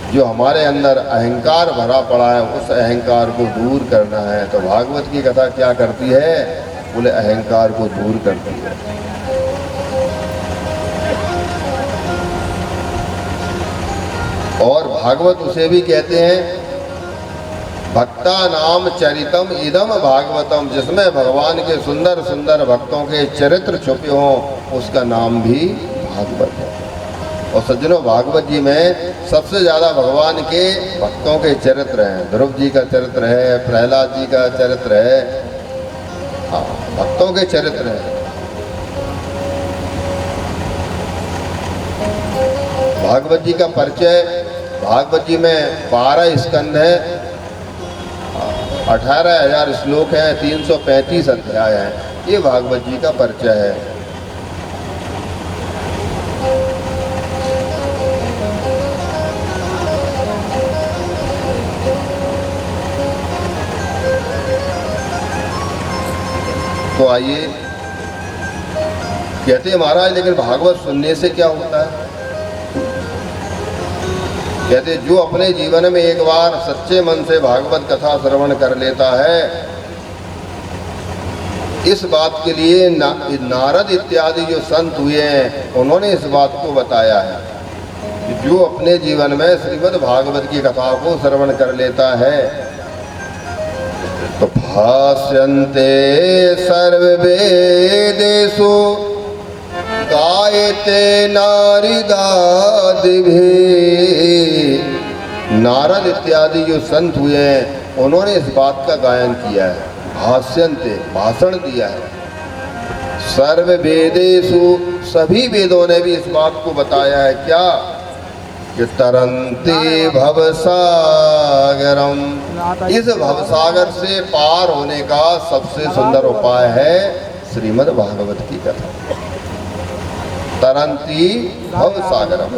F: जो हमारे अंदर अहंकार भरा पड़ा है उस अहंकार को दूर करना है। तो भागवत की कथा क्या करती है? बोले अहंकार को दूर करती है। और भागवत उसे भी कहते हैं भक्ता नाम चरितम इदम भागवतम, जिसमें भगवान के सुंदर सुंदर भक्तों के चरित्र छुपे हों उसका नाम भी भागवत है। और सज्जनों, भागवत जी में सबसे ज़्यादा भगवान के भक्तों के चरित्र हैं। ध्रुव जी का चरित्र है, प्रहलाद जी का चरित्र है, हाँ भक्तों के चरित्र हैं। भागवत जी का परिचय, भागवत जी में 12 स्कंद है, 18,000 श्लोक हैं, 335 अध्याय हैं। ये भागवत जी का परिचय है। तो आइए, कहते हैं महाराज लेकिन भागवत सुनने से क्या होता है? कहते जो अपने जीवन में एक बार सच्चे मन से भागवत कथा श्रवण कर लेता है, इस बात के लिए नारद इत्यादि जो संत हुए हैं उन्होंने इस बात को बताया है कि जो अपने जीवन में श्रीमद् भागवत की कथा को श्रवण कर लेता है तो भाष्यन्ते सर्ववेदेषु गायते नारदादिभिः। नारद इत्यादि जो संत हुए हैं उन्होंने इस बात का गायन किया है। भाष्यन्ते भाषण दिया है। सर्ववेदेषु सभी वेदों ने भी इस बात को बताया है क्या कि तरन्ति भवसागरम, इस भवसागर से पार होने का सबसे सुंदर उपाय है श्रीमद् भागवत की कथा। तरन्ति भवसागरम,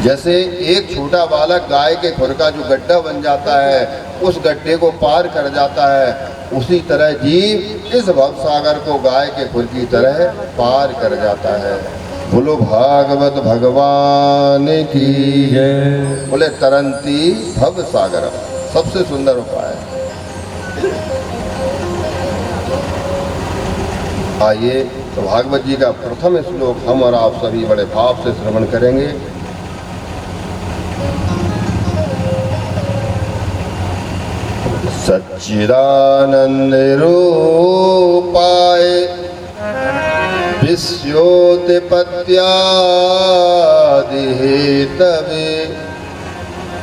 F: जैसे एक छोटा बालक गाय के खुर का जो गड्ढा बन जाता है उस गड्ढे को पार कर जाता है, उसी तरह जीव इस भवसागर को गाय के खुर की तरह पार कर जाता है। बोलो भागवत भगवान की जय। बोले तरंती भव सागर, सबसे सुंदर उपाय। आइए तो भागवत जी का प्रथम श्लोक हम और आप सभी बड़े भाव से श्रवण करेंगे। सच्चिदानंद रूपाय विश्योत्पत्त्यादि हेतवे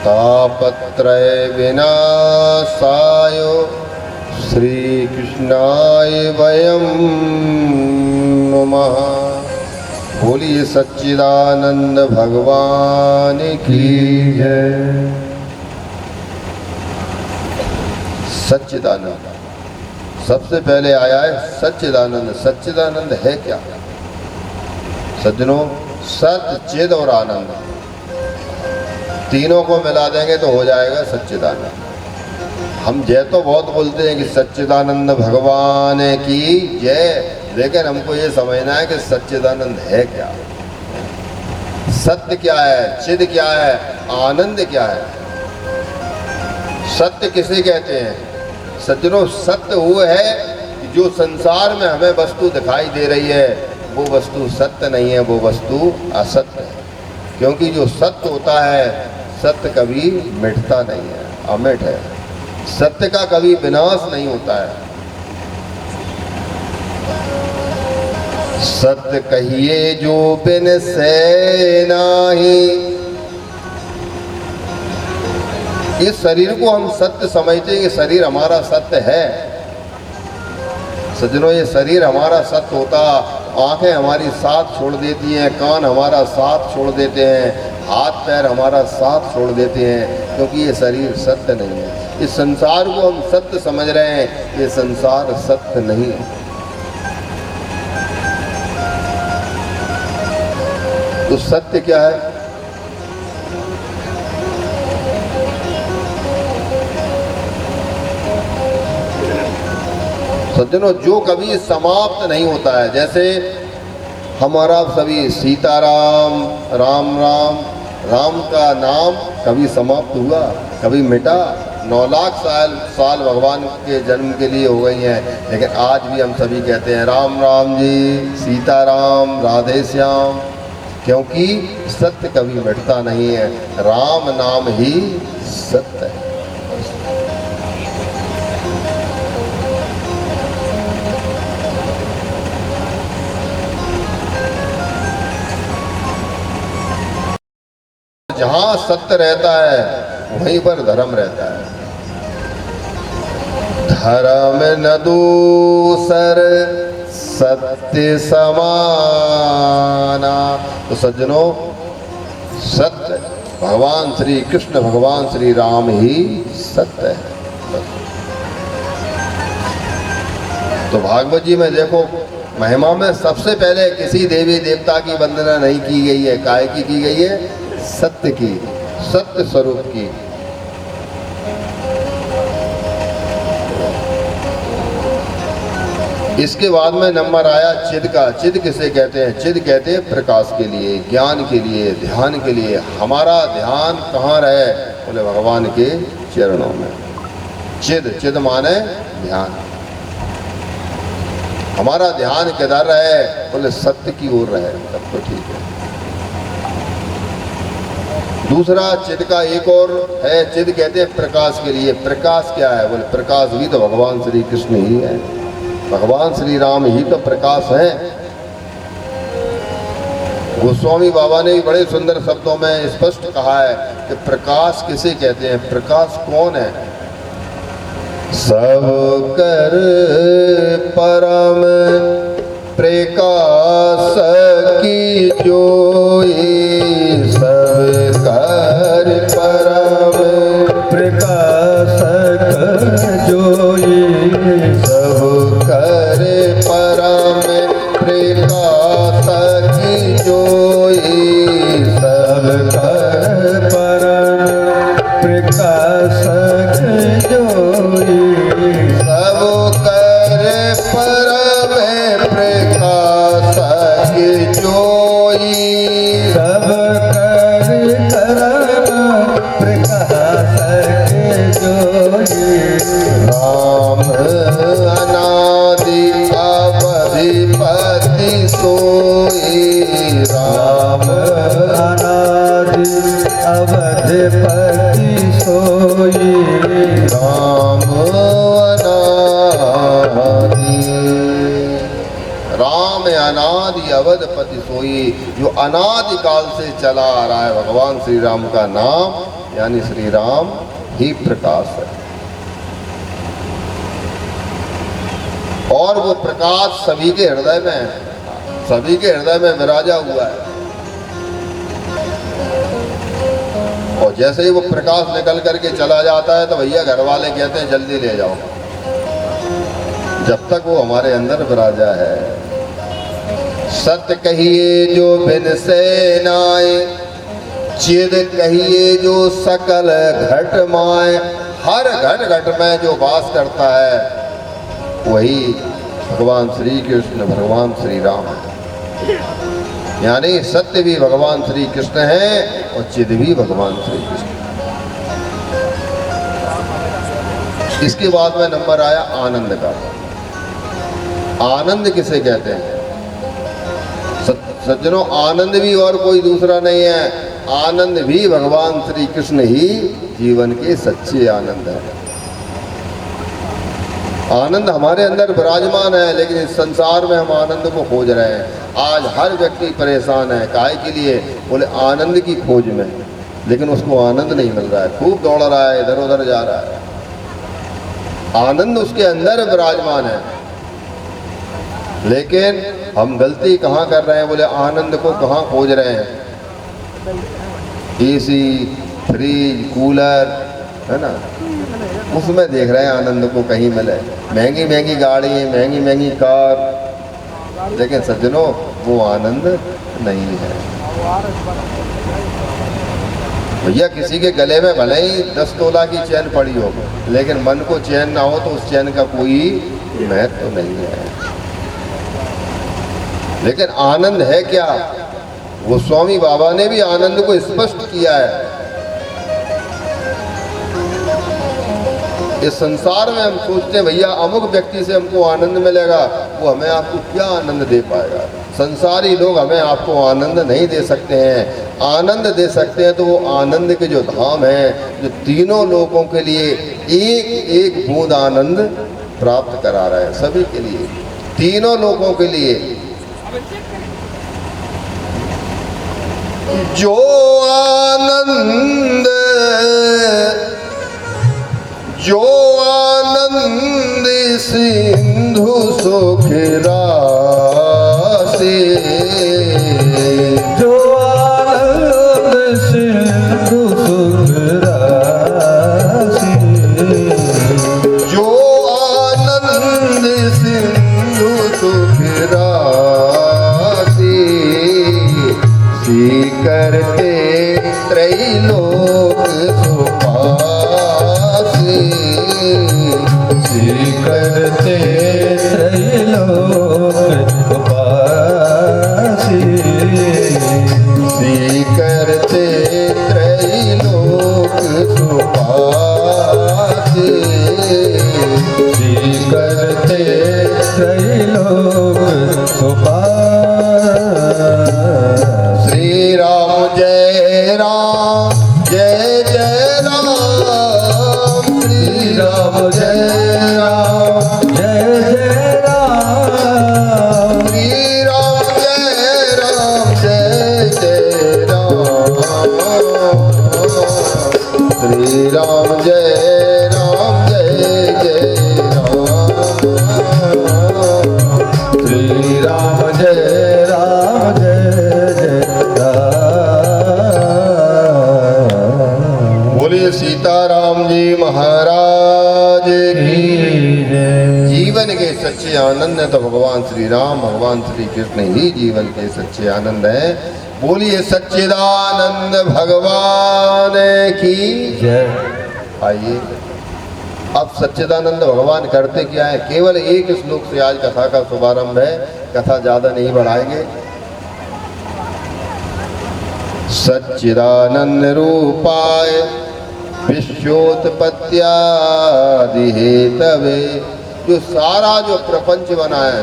F: तापत्रय विनाशाय श्री कृष्णाय वयं नमः। बोलिए सच्चिदानंद भगवान की जय। सच्चिदानंद सबसे पहले आया है सच्चिदानंद। सच्चिदानंद है क्या सज्जनों? सत्य, चिद और आनंद, तीनों को मिला देंगे तो हो जाएगा सच्चिदानंद। हम जय तो बहुत बोलते हैं कि सच्चिदानंद भगवान की जय, लेकिन हमको ये समझना है कि सच्चिदानंद है क्या, सत्य क्या है, चिद क्या है, आनंद क्या है। सत्य किसे कहते हैं सज्जनों? सत्य वो है जो संसार में हमें वस्तु दिखाई दे रही है, वो वस्तु सत्य नहीं है, वो वस्तु असत्य है। क्योंकि जो सत्य होता है, सत्य कभी मिटता नहीं है, अमिट है। सत्य का कभी विनाश नहीं होता है। सत्य कहिए जो बिन से नाही, इस शरीर को हम सत्य समझते हैं कि शरीर हमारा सत्य है। सज्जनों, ये शरीर हमारा सत्य होता, आंखें हमारी साथ छोड़ देती हैं, कान हमारा साथ छोड़ देते हैं, हाथ पैर हमारा साथ छोड़ देते हैं, क्योंकि ये शरीर सत्य नहीं है। इस संसार को हम सत्य समझ रहे हैं, ये संसार सत्य नहीं है। तो सत्य क्या है? सज्जनों, जो कभी समाप्त नहीं होता है, जैसे हमारा सभी सीताराम, राम राम, राम का नाम कभी समाप्त हुआ, कभी मिटा? 9 लाख साल भगवान के जन्म के लिए हो गई हैं, लेकिन आज भी हम सभी कहते हैं राम राम जी, सीताराम, राधे श्याम, क्योंकि सत्य कभी मिटता नहीं है। राम नाम ही सत्य है। जहाँ सत्य रहता है वहीं पर धर्म रहता है। धर्म न दूसर सत्य समाना। तो सज्जनों, सत्य भगवान श्री कृष्ण, भगवान श्री राम ही सत्य है। तो भागवत जी में देखो, महिमा में सबसे पहले किसी देवी देवता की वंदना नहीं की गई है। काहे की गई है? सत्य की, सत्य स्वरूप की। इसके बाद में नंबर आया चिद का। चिद किसे कहते हैं? चिद कहते हैं प्रकाश के लिए, ज्ञान के लिए, ध्यान के लिए। हमारा ध्यान कहाँ रहे? बोले भगवान के चरणों में। चिद, चिद माने ध्यान। हमारा ध्यान किधर रहे? बोले सत्य की ओर रहे, तब तो ठीक है। दूसरा चिद का एक और है, चिद कहते हैं प्रकाश के लिए। प्रकाश क्या है? बोले प्रकाश भी तो भगवान श्री कृष्ण ही है, भगवान श्री राम ही तो प्रकाश है। गोस्वामी बाबा ने भी बड़े सुंदर शब्दों में स्पष्ट कहा है कि प्रकाश किसे कहते हैं, प्रकाश कौन है? सब कर परम प्रकाश की जोई, सब कर परम प्रकाश जोई, सब कर परम प्रकाश की जोई, सब कर परम प्रकाश जोई, सब कर परम प्रकाश की जोई, सब कर परम अनादि अवधपति सोई, जो अनादिकाल से चला आ रहा है भगवान श्री राम का नाम, यानी श्री राम ही प्रकाश है। और वो प्रकाश सभी के हृदय में है, सभी के हृदय में विराजा हुआ है। और जैसे ही वो प्रकाश निकल करके चला जाता है तो भैया घर वाले कहते हैं जल्दी ले जाओ। जब तक वो हमारे अंदर विराजा है। सत्य कहिए जो बिन से नाए, चिद कहिए जो सकल घट माए। हर घट घट में जो वास करता है वही भगवान श्री कृष्ण, भगवान श्री राम है। यानी सत्य भी भगवान श्री कृष्ण है और चिद भी भगवान श्री कृष्ण। इसके बाद में नंबर आया आनंद का। आनंद किसे कहते हैं सज्जनों? आनंद भी और कोई दूसरा नहीं है, आनंद भी भगवान श्री कृष्ण ही जीवन के सच्चे आनंद है। आनंद हमारे अंदर विराजमान है, लेकिन इस संसार में हम आनंद को खोज रहे हैं। आज हर व्यक्ति परेशान है, काहे के लिए? बोले आनंद की खोज में, लेकिन उसको आनंद नहीं मिल रहा है, खूब दौड़ रहा है, इधर उधर जा रहा है। आनंद उसके अंदर विराजमान है, लेकिन हम गलती कहाँ कर रहे हैं? बोले आनंद को कहाँ खोज रहे हैं? एसी, फ्रिज, कूलर, है ना, उसमें देख रहे हैं आनंद को कहीं मिले। महंगी महंगी गाड़ी, महंगी महंगी कार, लेकिन सज्जनों वो आनंद नहीं है। भैया किसी के गले में भले ही 10 तोला की चैन पड़ी हो, लेकिन मन को चैन ना हो तो उस चैन का कोई महत्व तो नहीं है। लेकिन आनंद है क्या? वो स्वामी बाबा ने भी आनंद को स्पष्ट किया है। इस संसार में हम सोचते हैं भैया अमुक व्यक्ति से हमको आनंद मिलेगा, वो हमें आपको क्या आनंद दे पाएगा? संसारी लोग हमें आपको आनंद नहीं दे सकते हैं। आनंद दे सकते हैं तो वो आनंद के जो धाम है, जो तीनों लोगों के लिए एक एक बूंद आनंद प्राप्त करा रहा है, सभी के लिए, तीनों लोगों के लिए। जो आनंद, जो आनंद सिंधु सुख राशि,
D: जो आनंद सिंधु सुख राशि,
F: जो आनंद सिंधु सुख राशि, करते त्रैलोक सुपासी,
D: करते त्रैलोक सुपासी,
F: करते त्रैलोक सुपासी,
D: करते त्रैलोक सुपासी।
F: श्री राम जय राम, जय जय राम, श्री राम जय राम,
D: जय जय राम,
F: श्री राम जय राम, जय जय राम, श्री राम जय राम, जय जय राम,
D: श्री राम जय राम, जय जय राम।
F: बोलिए सीताराम जी महाराज की। जीवन के सच्चे आनंद है तो भगवान श्री राम, भगवान श्री कृष्ण ही जीवन के सच्चे आनंद है। बोलिए सच्चिदानंद भगवान की
D: जय।
F: आइए अब सच्चिदानंद भगवान करते क्या है? केवल एक श्लोक से आज कथा का शुभारंभ है, कथा ज्यादा नहीं बढ़ाएंगे। सच्चिदानंद रूपाय विश्वोत्पत्त्यादि हेतवे, जो सारा जो प्रपंच बना है,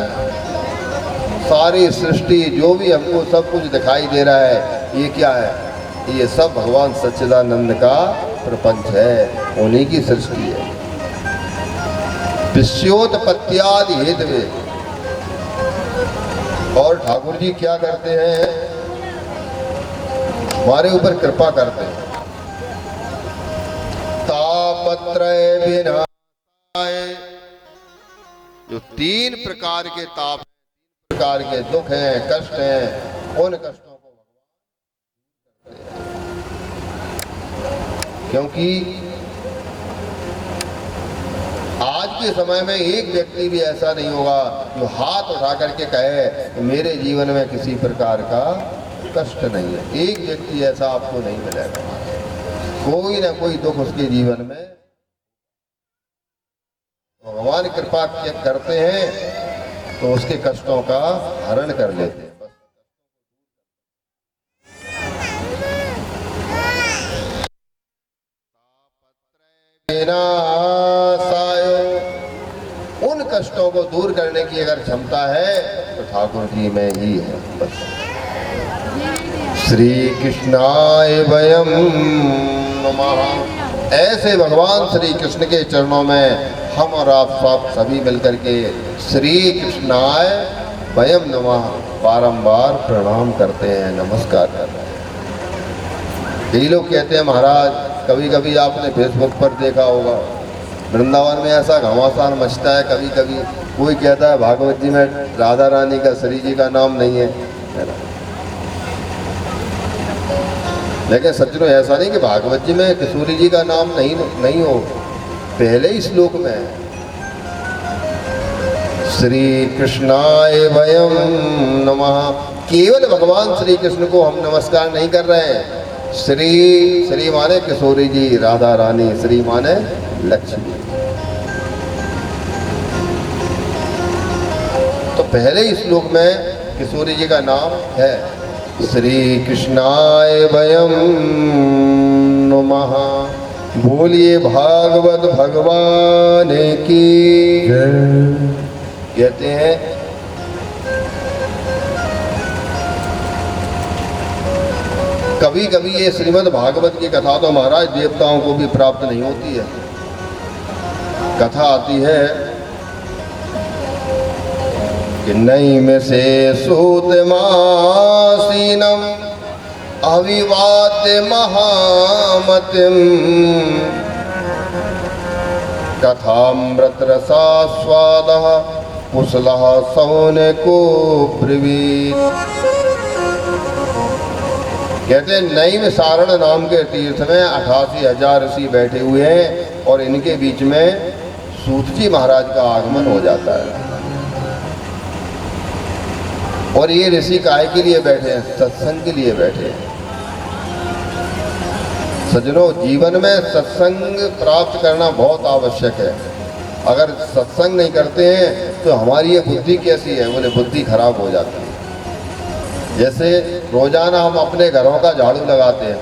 F: सारी सृष्टि, जो भी हमको सब कुछ दिखाई दे रहा है, ये क्या है? ये सब भगवान सच्चिदानंद का प्रपंच है, उन्हीं की सृष्टि है। विश्वोत्पत्त्यादि हेतवे, और ठाकुर जी क्या करते हैं, हमारे ऊपर कृपा करते हैं। तापत्रय विनाशाय, जो 3 प्रकार के ताप, 3 प्रकार के दुख हैं, कष्ट हैं, उन कष्टों को भगवान करते हैं। क्योंकि आज के समय में एक व्यक्ति भी ऐसा नहीं होगा जो हाथ उठा करके कहे कि मेरे जीवन में किसी प्रकार का कष्ट नहीं है। एक व्यक्ति ऐसा आपको नहीं मिलेगा। कोई ना कोई दुख उसके जीवन में भगवान कृपा करते हैं तो उसके कष्टों का हरण कर लेते हैं। उन कष्टों को दूर करने की अगर क्षमता है तो ठाकुर जी में ही है। बस श्री कृष्णाय वयम नमः। ऐसे भगवान श्री कृष्ण के चरणों में हम और आप सब सभी मिलकर के श्री कृष्णाय वयम नमः बारंबार प्रणाम करते हैं, नमस्कार करते हैं। कई लोग कहते हैं महाराज, कभी कभी आपने फेसबुक पर देखा होगा, वृंदावन में ऐसा घमासान मचता है। कभी कभी कोई कहता है भागवत जी में राधा रानी का, श्री जी का नाम नहीं है ना। लेकिन सज्जनों ऐसा नहीं कि भागवत जी में किशोरी जी का नाम नहीं हो, पहले ही श्लोक में है श्री कृष्णाय वयम नमः। केवल भगवान श्री कृष्ण को हम नमस्कार नहीं कर रहे हैं। श्री माने किशोरी जी, राधा रानी, श्री माने लक्ष्मी। तो पहले ही श्लोक में किशोरी जी का नाम है। श्री कृष्णाय वयम नमः। बोलिए भागवत भगवान की। कहते हैं कभी कभी ये श्रीमद् भागवत की कथा तो महाराज देवताओं को भी प्राप्त नहीं होती है। कथा आती है कि नई में से सूत मासीनम अविवाद महामतिम कथामृत रसास्वाद कुशल सौने को ब्रवीत। कहते हैं नई में सारण नाम के तीर्थ में 88,000 ऋषि बैठे हुए हैं और इनके बीच में सूत जी महाराज का आगमन हो जाता है। और ये ऋषि काहे के लिए बैठे हैं? सत्संग के लिए बैठे हैं। सज्जनों, जीवन में सत्संग प्राप्त करना बहुत आवश्यक है। अगर सत्संग नहीं करते हैं तो हमारी ये बुद्धि कैसी है? बोले बुद्धि खराब हो जाती है। जैसे रोजाना हम अपने घरों का झाड़ू लगाते हैं,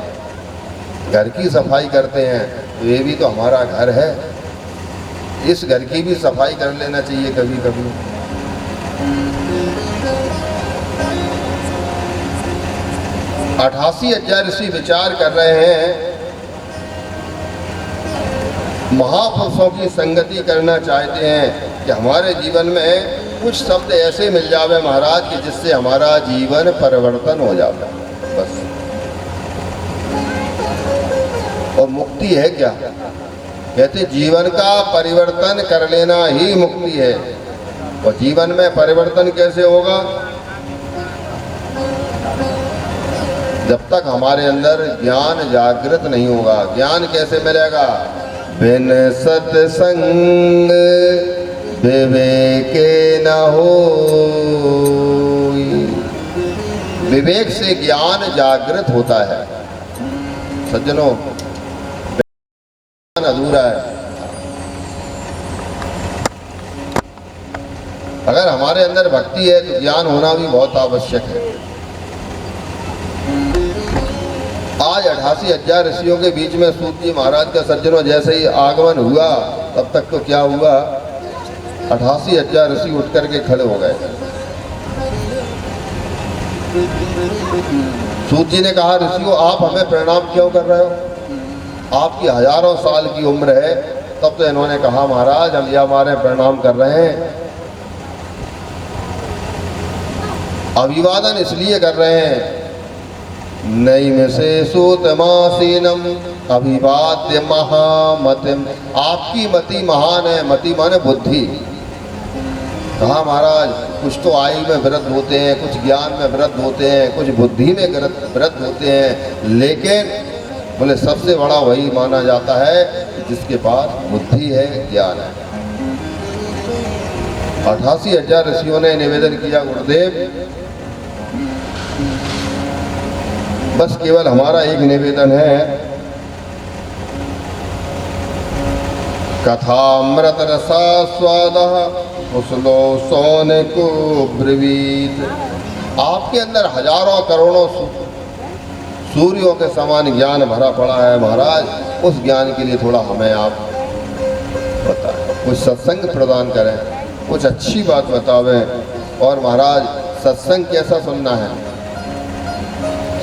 F: घर की सफाई करते हैं, तो ये भी तो हमारा घर है। इस घर की भी सफाई कर लेना चाहिए कभी कभी। 88,000 ऋषि विचार कर रहे हैं, महापुरुषों की संगति करना चाहते हैं कि हमारे जीवन में कुछ शब्द ऐसे मिल जावे महाराज कि जिससे हमारा जीवन परिवर्तन हो जाता है बस। और मुक्ति है क्या? कहते जीवन का परिवर्तन कर लेना ही मुक्ति है। और जीवन में परिवर्तन कैसे होगा? जब तक हमारे अंदर ज्ञान जागृत नहीं होगा। ज्ञान कैसे मिलेगा? बिन सत्संग विवेके न हो। विवेक से ज्ञान जागृत होता है। सज्जनों, ज्ञान अधूरा है। अगर हमारे अंदर भक्ति है तो ज्ञान होना भी बहुत आवश्यक है। आज 88,000 ऋषियों के बीच में सूत जी महाराज का सज्जनों जैसे ही आगमन हुआ, तब तक तो क्या हुआ, 88,000 ऋषि उठ करके खड़े हो गए। सूत जी ने कहा, ऋषियों आप हमें प्रणाम क्यों कर रहे हो? आपकी हजारों साल की उम्र है। तब तो इन्होंने कहा, महाराज हम ये हमारे प्रणाम कर रहे हैं अभिवादन इसलिए कर रहे हैं, नैम से सूतमासीनम अभिवाद्य महामतिम। आपकी मति महान है, मति माने बुद्धि। कहा महाराज कुछ तो आयु में वृद्ध होते हैं, कुछ ज्ञान में वृद्ध होते हैं, कुछ बुद्धि में वृद्ध होते हैं, लेकिन बोले सबसे बड़ा वही माना जाता है जिसके पास बुद्धि है, ज्ञान है। 88,000 ऋषियों ने निवेदन किया, गुरुदेव बस केवल हमारा एक निवेदन है, कथामृत रसास्वादः कुशलो सोने को ब्रवीत। आपके अंदर हजारों करोड़ों सूर्यों के समान ज्ञान भरा पड़ा है महाराज, उस ज्ञान के लिए थोड़ा हमें आप बताएं, कुछ सत्संग प्रदान करें, कुछ अच्छी बात बतावें। और महाराज सत्संग कैसा सुनना है,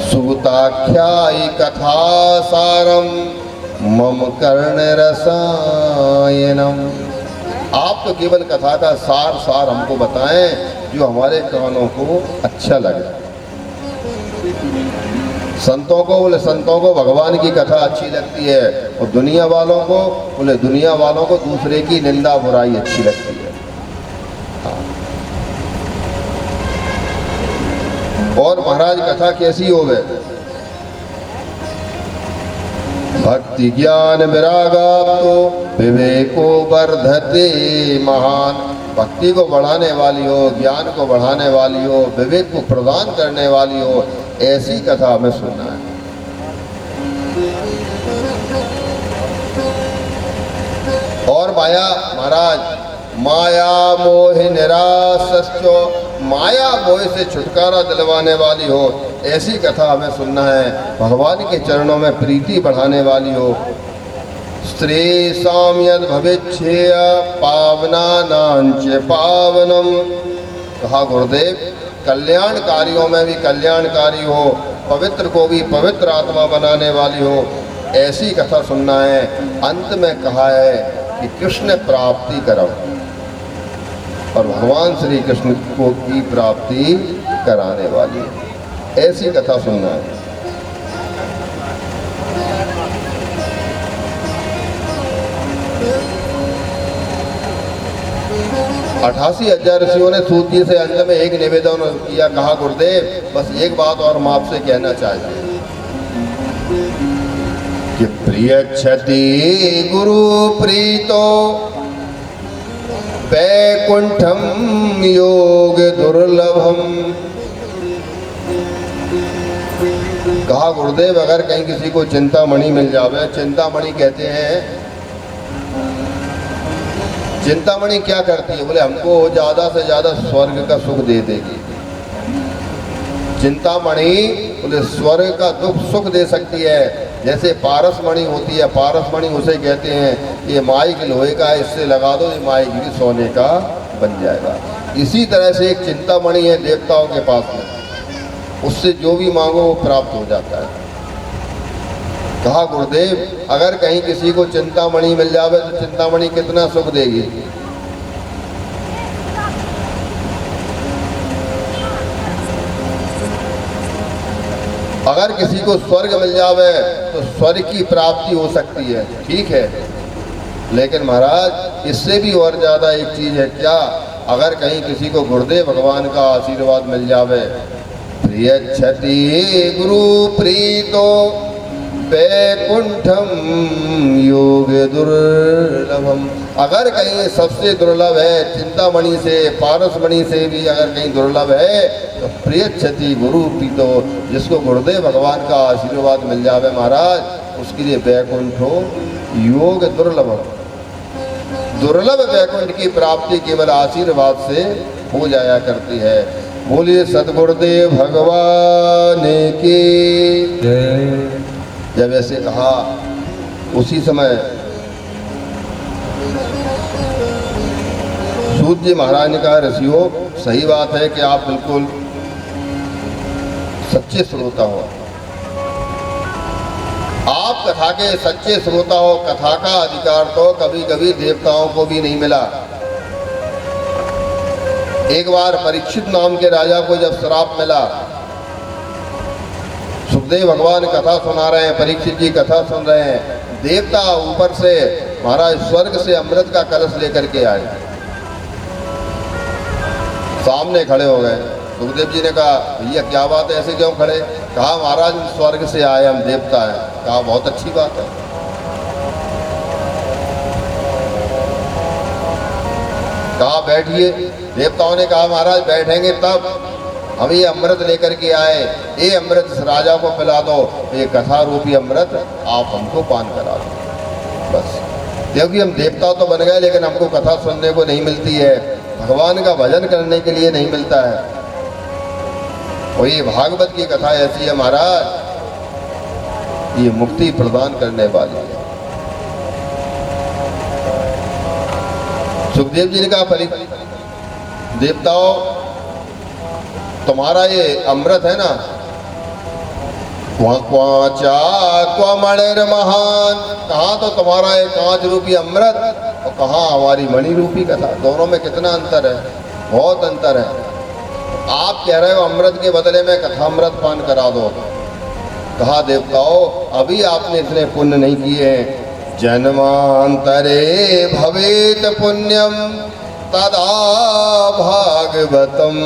F: सूताख्यायी कथा सारम मम कर्ण रसायनम। आप तो केवल कथा का सार हमको बताएं जो हमारे कानों को अच्छा लगे। संतों को बोले संतों को भगवान की कथा अच्छी लगती है, और दुनिया वालों को बोले दुनिया वालों को दूसरे की निंदा बुराई अच्छी लगती है। और महाराज कथा कैसी हो गए, भक्ति ज्ञान विरागा तो विवेको वर्धते महान। भक्ति को बढ़ाने वाली हो, ज्ञान को बढ़ाने वाली हो, विवेक को प्रदान करने वाली हो, ऐसी कथा हमें सुनना है। और माया महाराज माया मोह निरासस्यो, माया मोह से छुटकारा दिलवाने वाली हो, ऐसी कथा हमें सुनना है। भगवान के चरणों में प्रीति बढ़ाने वाली हो। स्त्री साम्यद भविष्य पावना नांच पावनम। कहा गुरुदेव कल्याणकारियों में भी कल्याणकारी हो, पवित्र को भी पवित्र आत्मा बनाने वाली हो, ऐसी कथा सुनना है। अंत में कहा है कि कृष्ण प्राप्ति करो, और भगवान श्री कृष्ण को की प्राप्ति कराने वाली, ऐसी कथा सुनना है। अठासी हजार ऋषियों ने सूत जी से अंत में एक निवेदन किया, कहा गुरुदेव बस एक बात और हम आपसे कहना चाहते हैं कि प्रिय क्षति गुरु प्रीतो वैकुंठम योग दुर्लभम। कहा गुरुदेव अगर कहीं किसी को चिंतामणि मिल जावे, चिंतामणि कहते हैं, चिंतामणि क्या करती है, बोले हमको ज़्यादा से ज़्यादा स्वर्ग का सुख दे देगी। चिंतामणि बोले स्वर्ग का दुख सुख दे सकती है। जैसे पारसमणि होती है, पारसमणि उसे कहते हैं ये माइक लोहे का है, इससे लगा दो, ये माइक भी सोने का बन जाएगा। इसी तरह से एक चिंतामणि है देवताओं के पास में, उससे जो भी मांगो वो प्राप्त हो जाता है। कहा गुरुदेव अगर कहीं किसी को चिंतामणि मिल जावे तो चिंतामणि कितना सुख देगी। अगर किसी को स्वर्ग मिल जावे तो स्वर्ग की प्राप्ति हो सकती है, ठीक है, लेकिन महाराज इससे भी और ज़्यादा एक चीज़ है। क्या? अगर कहीं किसी को गुरुदेव भगवान का आशीर्वाद मिल जावे, प्रिय क्षति गुरु प्रीतो वैकुंठम योग दुर्लभम। अगर कहीं सबसे दुर्लभ है, चिंतामणि से पारसमणि से भी अगर कहीं दुर्लभ है, तो प्रिय क्षति गुरु प्रीतो, जिसको गुरुदेव भगवान का आशीर्वाद मिल जावे महाराज, उसके लिए वैकुंठो योग दुर्लभम। दुर्लभ वैकुंठ की प्राप्ति केवल आशीर्वाद से हो जाया करती है। बोलिए सतगुरुदेव भगवान की जय। जब ऐसे कहा उसी समय सूत जी महाराज ने कहा ऋषियों सही बात है कि आप बिल्कुल सच्चे श्रोता हो, आप कथा के सच्चे श्रोता हो। कथा का अधिकार तो कभी कभी देवताओं को भी नहीं मिला। एक बार परीक्षित नाम के राजा को जब श्राप मिला, सुखदेव भगवान कथा सुना रहे हैं, परीक्षित जी कथा सुन रहे हैं, देवता ऊपर से महाराज स्वर्ग से अमृत का कलश लेकर के आए, सामने खड़े हो गए। सुखदेव जी ने कहा भैया क्या बात है, ऐसे क्यों खड़े? कहा महाराज स्वर्ग से आए, हम देवता हैं। कहा बहुत अच्छी बात है। कहा बैठिए। देवताओं ने कहा महाराज बैठेंगे तब, हम ये अमृत लेकर के आए, ये अमृत इस राजा को पिला दो, ये कथा रूपी अमृत आप हमको पान करा दो बस। क्योंकि हम देवता तो बन गए लेकिन हमको कथा सुनने को नहीं मिलती है, भगवान का भजन करने के लिए नहीं मिलता है। और ये भागवत की कथा ऐसी है महाराज, ये मुक्ति प्रदान करने वाली है। सुखदेव जी ने कहा देवताओं तुम्हारा ये अमृत है ना, क्वाचा क्वमणिर महान, कहाँ तो तुम्हारा ये कांच रूपी अमृत और कहाँ हमारी मणि रूपी कथा, दोनों में कितना अंतर है, बहुत अंतर है। आप कह रहे हो अमृत के बदले में कथामृत पान करा दो। कहा देवताओं अभी आपने इतने पुण्य नहीं किए हैं, जन्मांतरे भवेत पुण्यम तदा भागवतम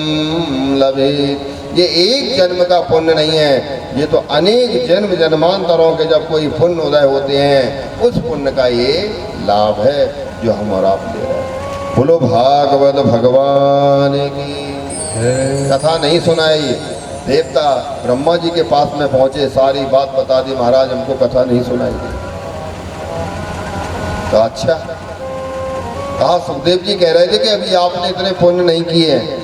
F: लभेत। ये एक जन्म का पुण्य नहीं है, ये तो अनेक जन्म जन्मांतरों के जब कोई पुण्य उदय होते हैं उस पुण्य का ये लाभ है जो हम और आप ले रहे हैं। बोलो भागवत भगवान की कथा नहीं सुनाई। देवता ब्रह्मा जी के पास में पहुंचे, सारी बात बता दी, महाराज हमको कथा नहीं सुनाई। तो अच्छा, कहा सुखदेव जी कह रहे थे कि अभी आपने इतने पुण्य नहीं किए हैं।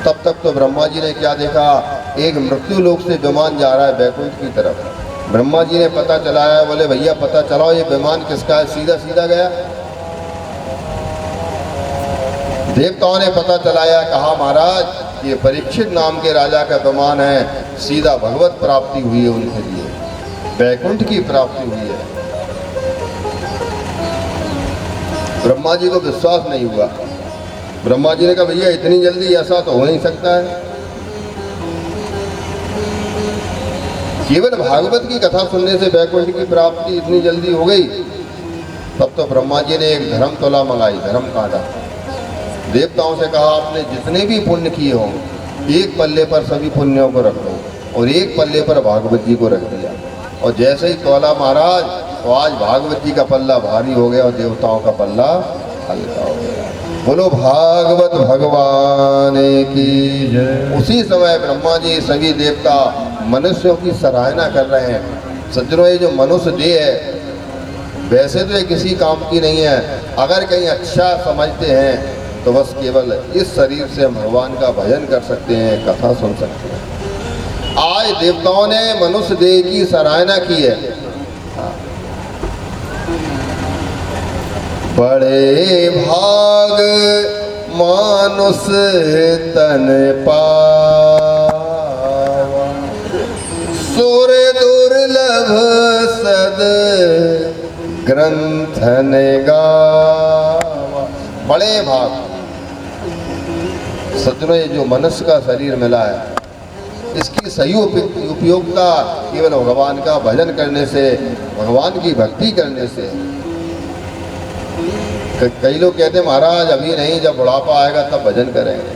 F: तब तक तो ब्रह्मा जी ने क्या देखा, एक मृत्यु लोक से विमान जा रहा है बैकुंठ की तरफ। ब्रह्मा जी ने पता चलाया, बोले भैया पता चलाओ ये विमान किसका है, सीधा सीधा गया। देवताओं ने पता चलाया, कहा महाराज ये परीक्षित नाम के राजा का विमान है, सीधा भगवत प्राप्ति हुई है उनके लिए, बैकुंठ की प्राप्ति हुई है। ब्रह्मा जी को विश्वास नहीं हुआ। ब्रह्मा जी ने कहा भैया इतनी जल्दी ऐसा तो हो नहीं सकता है, केवल भागवत की कथा सुनने से बैकुंठ की प्राप्ति इतनी जल्दी हो गई। तब तो ब्रह्मा जी ने एक धर्म तोला मंगाई, धर्म कांटा। देवताओं से कहा आपने जितने भी पुण्य किए हों एक पल्ले पर सभी पुण्यों को रख दो, और एक पल्ले पर भागवत जी को रख दिया। और जैसे ही तोला महाराज, तो आज भागवत जी का पल्ला भारी हो गया और देवताओं का पल्ला हल्का हो गया। बोलो भागवत भगवान की जय। उसी समय ब्रह्मा जी सभी देवता मनुष्यों की सराहना कर रहे हैं। सज्जनों ये जो मनुष्य देह है वैसे तो ये किसी काम की नहीं है, अगर कहीं अच्छा समझते हैं तो बस केवल इस शरीर से हम भगवान का भजन कर सकते हैं, कथा सुन सकते हैं। आज देवताओं ने मनुष्य देह की सराहना की है। बड़े भाग मानुष तन पावा, सुर दुर्लभ सद ग्रंथन गावा। बड़े भाग सज्जनों ये जो मनुष्य का शरीर मिला है इसकी सही उपयोगिता केवल भगवान का भजन करने से, भगवान की भक्ति करने से। कई लोग कहते हैं महाराज अभी नहीं, जब बुढ़ापा आएगा तब भजन करेंगे।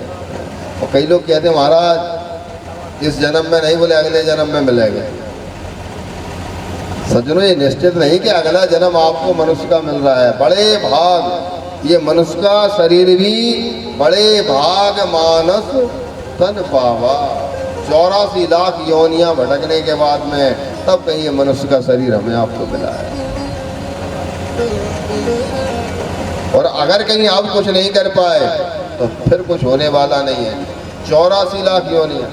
F: और कई लोग कहते हैं महाराज इस जन्म में नहीं, बोले अगले जन्म में मिलेंगे। सज्जनों ये निश्चित नहीं कि अगला जन्म आपको मनुष्य का मिल रहा है। बड़े भाग ये मनुष्य का शरीर भी, बड़े भाग मानस तन पावा। 84 लाख योनियां भटकने के बाद में तब कहीं ये मनुष्य का शरीर हमें आपको मिला है। और अगर कहीं आप कुछ नहीं कर पाए तो फिर कुछ होने वाला नहीं है। 84 लाख योनियां।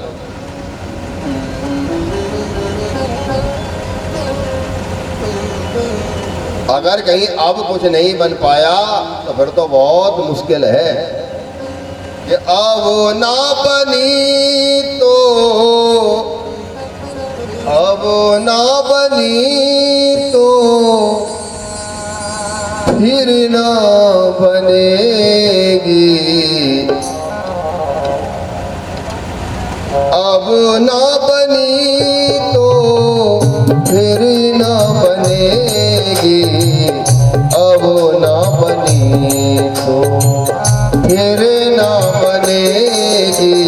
F: अगर कहीं अब कुछ नहीं बन पाया तो फिर तो बहुत मुश्किल है कि अब ना बनी तो, अब ना बनी तो फिर ना बनेगी। अब ना बनी तो फिर ना बनेगी, अब ना बनी तो फिर ना बनेगी,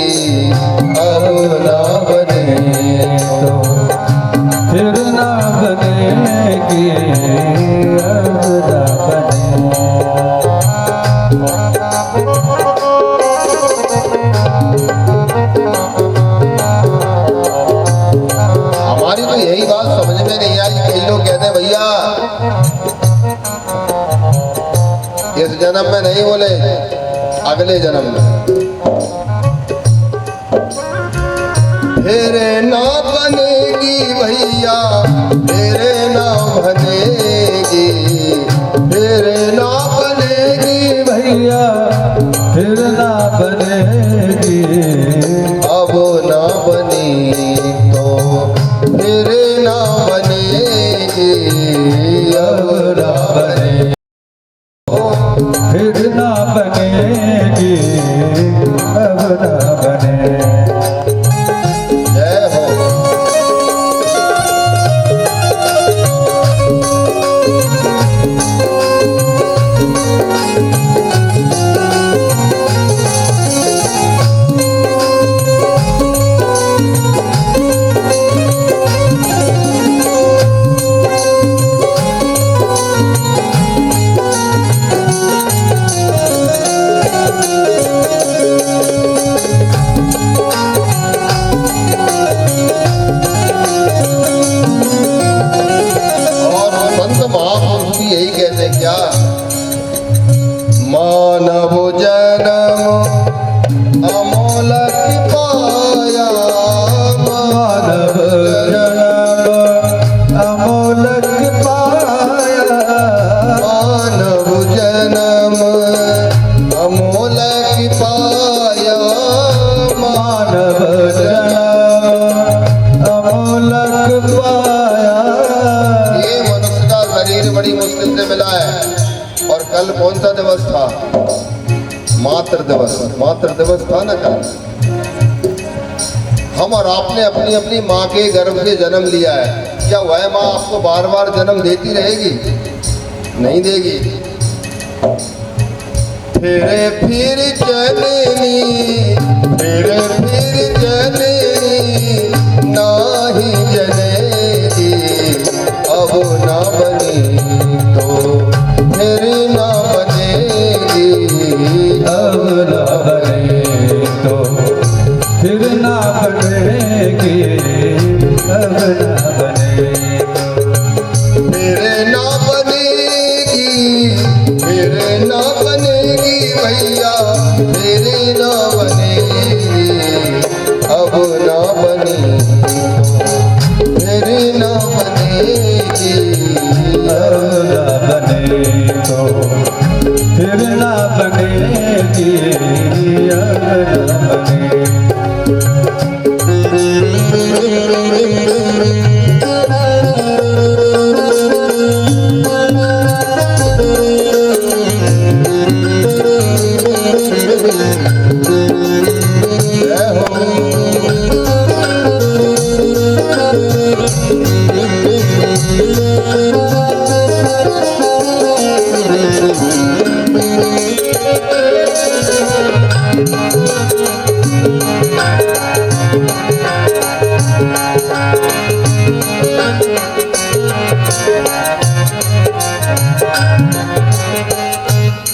F: अब ना बने तो
D: फिर ना बनेगी, अब ना बने।
F: हमारी तो यही बात समझ में नहीं आई। कई लोग कहते हैं भैया इस जन्म में नहीं बोले, अगले जन्म में। फिर ना बनेगी भैया, फिर ना बनेगी, फिर ना बनेगी
D: भैया फिर ना बनेगी,
F: अब ना बनी तो फिर ना बनेगी, अब ना बने
D: फिर ना बनेगी, अब ना बने।
F: जय हो। यही कहते क्या, मानव जन्म अमोलक पाया,
D: मानव जन्म अमोलक पाया,
F: मानव जन्म अमोलक पाया,
D: मानव जन्म अमोलक पाया।
F: ये मनुष्य का शरीर बड़ी मुश्किल से मिला है। और कल कौन सा दिवस था? मातृ दिवस। मातृ दिवस था ना कल। हम और आपने अपनी अपनी माँ के गर्भ से जन्म लिया है। क्या वह माँ आपको बार बार जन्म देती रहेगी? नहीं देगी। फिर जननी, फिर जननी नाही जनेगी, अब ना बनी तो फिर ना बनेगी,
D: अब ना बने तो फिर ना बनेगी, अब ना बने तो
F: फिर ना बनेगी, फिर ना बनेगी भैया, फिर ना बनेगी, अब ना बनी फिर ना बनेगी,
D: अब ना बने तो फिर ना बनेगी, अब ना बने।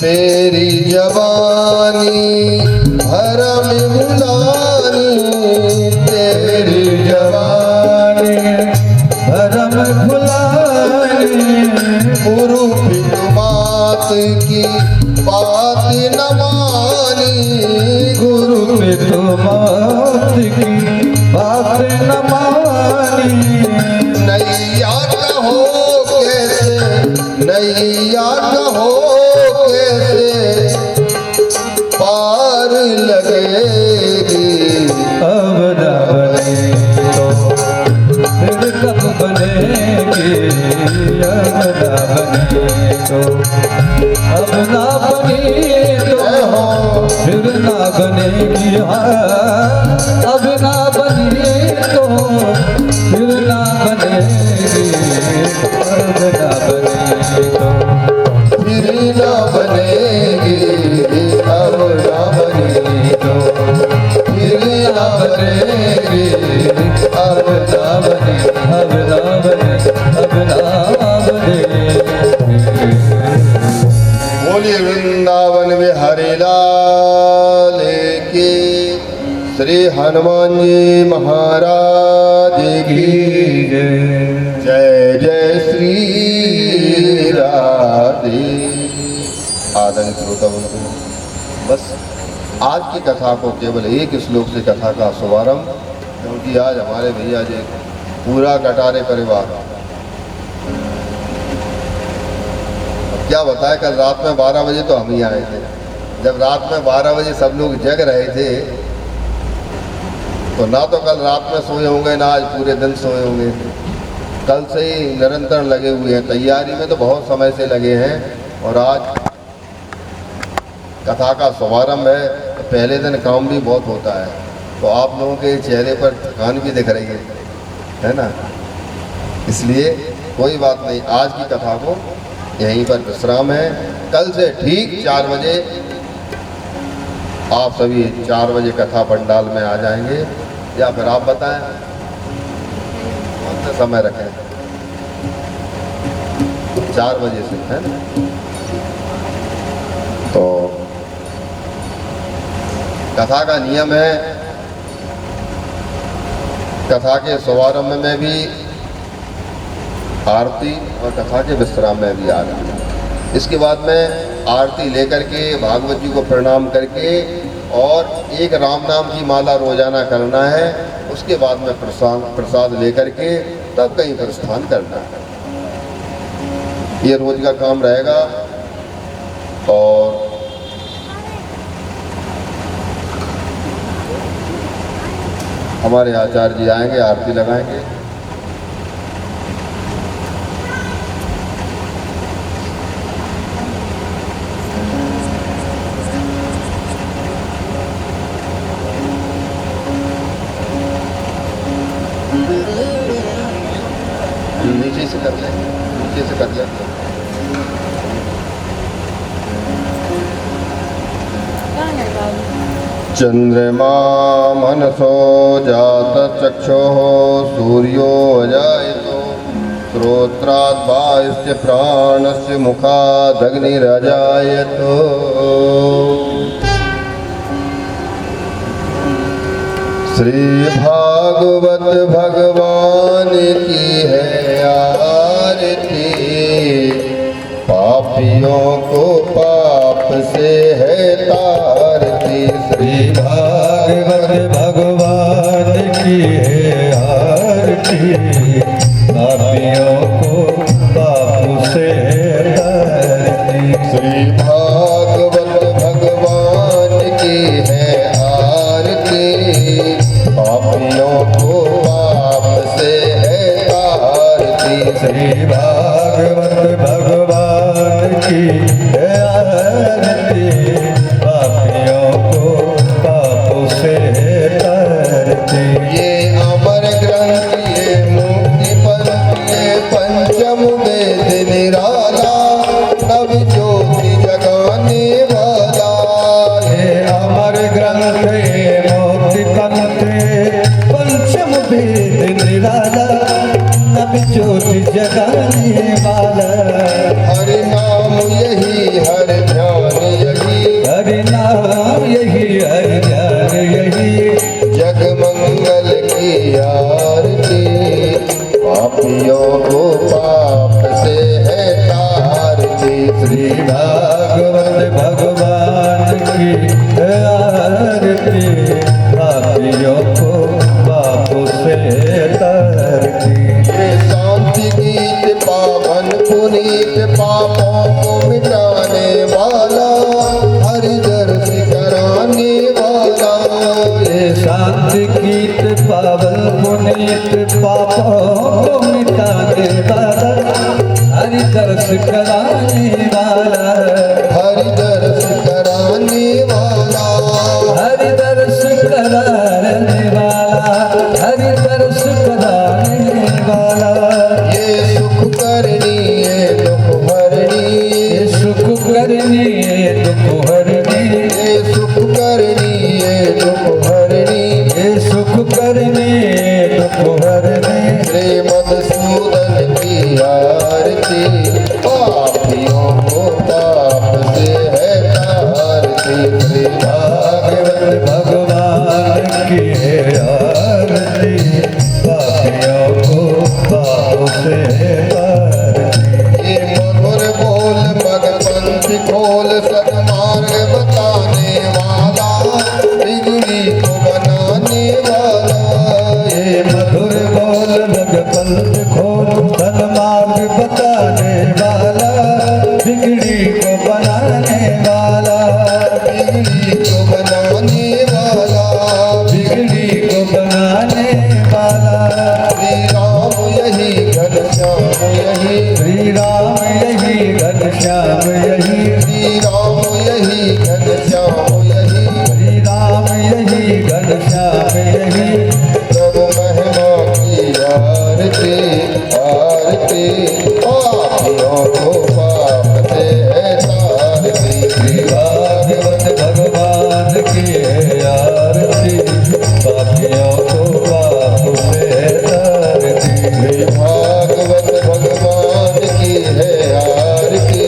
F: तेरी जवानी भरम भुलानी, तेरी जवानी
D: भरम भुलानी,
F: गुरु पितु मात की बात न मानी,
D: गुरु पितु मात की बात न मानी।
F: नैया कहो कैसे, नैया कहो कैसे पार लगेगी,
D: अब ना बने तो फिर कब बनेगी, अब ना बने तो अब ना बने तो फिर ना बनेगी, हाँ अब ना
F: श्री हनुमान जी महाराज की जय जय श्री राधे। आदरणीय श्रोतागण, बस आज की कथा को केवल एक श्लोक से कथा का शुभारंभ, क्योंकि आज हमारे भैया जी पूरा कटारे परिवार, क्या बताए, कल रात में 12 बजे तो हम ही आए थे। जब रात में 12 बजे सब लोग जग रहे थे तो ना तो कल रात में सोए होंगे ना आज पूरे दिन सोए होंगे। कल से ही निरंतर लगे हुए हैं, तैयारी में तो बहुत समय से लगे हैं। और आज कथा का शुभारंभ है तो पहले दिन काम भी बहुत होता है, तो आप लोगों के चेहरे पर थकान भी दिख रही है ना। इसलिए कोई बात नहीं, आज की कथा को यहीं पर विश्राम है। कल से ठीक 4 बजे आप सभी 4 बजे कथा पंडाल में आ जाएंगे, या फिर आप बताएं कौन सा समय रखें? 4 बजे से है ना। तो कथा का नियम है, कथा के शुभारंभ में भी आरती और कथा के विश्राम में भी आरती। इसके बाद में आरती लेकर के भागवत जी को प्रणाम करके और एक राम नाम की माला रोजाना करना है। उसके बाद में प्रसाद लेकर के तब कहीं प्रस्थान करना है। ये रोज का काम रहेगा। और हमारे आचार्य जी आएंगे, आरती लगाएंगे। नीचे से कर लें, नीचे से कर लें। चंद्रमा मनसो जात चक्षुः सूर्यो अजायतो श्रोत्रात् वायुश्च प्राणस्य मुखादग्निरजायतो। श्री भागवत भगवान की है आरती, पापियों को पाप से है तारती। श्री भागवत भगवान की है आरती, पापियों को पाप से है तारती। श्री भागवत भगवान की है आरती, पापियों को पाप से है तारती। श्री भागवत भगवान की है आरती, पापियों को पाप से है तारती। ये अमर ग्रंथ, ये मुक्ति पंथ, ये पंचम वेद निराला, नव ज्योति जगाने वाला। ये अमर ग्रंथ, ये मुक्ति पंथ, पंचम वेद निराला, नव ज्योति जगाने वाला। हरि नाम यही, हर ध्यान यही, हरि नाम यही, हर ध्यान यही। जग मंगल की आरती, पापियों को पाप से है तारती। श्री भागवत भगवान की आरती, पापियों को पाप से तारती। शांति गीत पावन पुनीत, पापों को मिटाने वाला, हरि दर्श कराने वाला। ये शांति गीत पावन पुनीत, पापों को मिटाने वाला, हरि दर्श कराने वाला। हरि दर्श कराने वाला, हरि दर्श कराने वाला, हरि दर्श कराने वाला। ये सुख करनी, ये दुख हरनी, ये सुख करनी, ये दुख हरनी। ये सुख करनी, ये दुख हरनी, ये सुख करनी, ये दुख हरनी। श्री मधुसूदन की आरती, पापियों को
D: बिगड़ी को बनाने वाला,
F: बिगड़ी को बनाने वाला,
D: बिगड़ी को बनाने वाला।
F: श्री राम यही घनश्याम यही,
D: श्री राम यही घनश्याम यही,
F: श्री राम यही घनश्याम यही,
D: श्री राम यही घनश्याम यही।
F: प्रभु महिमा की आरती आरती, पापियों को पाप से है तारती।
D: श्री भागवत भगवान की है आरती, पापियों को पाप से तारती।
F: श्री भागवत भगवान की है आरती,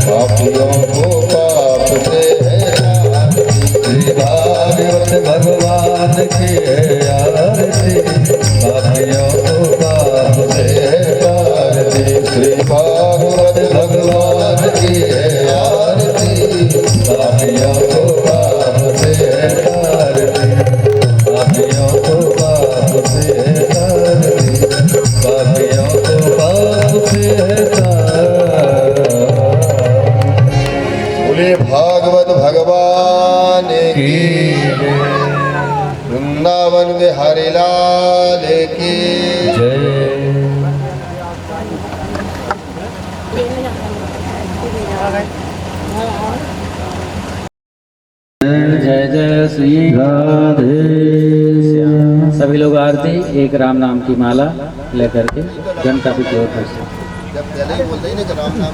F: पापियों को पाप से है तारती।
D: श्री भागवत भगवान की है आरती, पापियों को पाप से तारती।
F: श्री भागवत भगवान की है आरती,
D: पापियों को पाप से तारती, पापियों को पाप से तारती, पापियों को पाप से तारती।
F: बोले भागवत भगवान की, वृंदावन बिहारी लाल की।
D: जय।
G: जय जय श्री
D: राधे
G: श्याम। सभी लोग आरती एक राम नाम की माला लेकर के जनता की ओर से।
F: जब पहले ही बोल रही ना कि राम नाम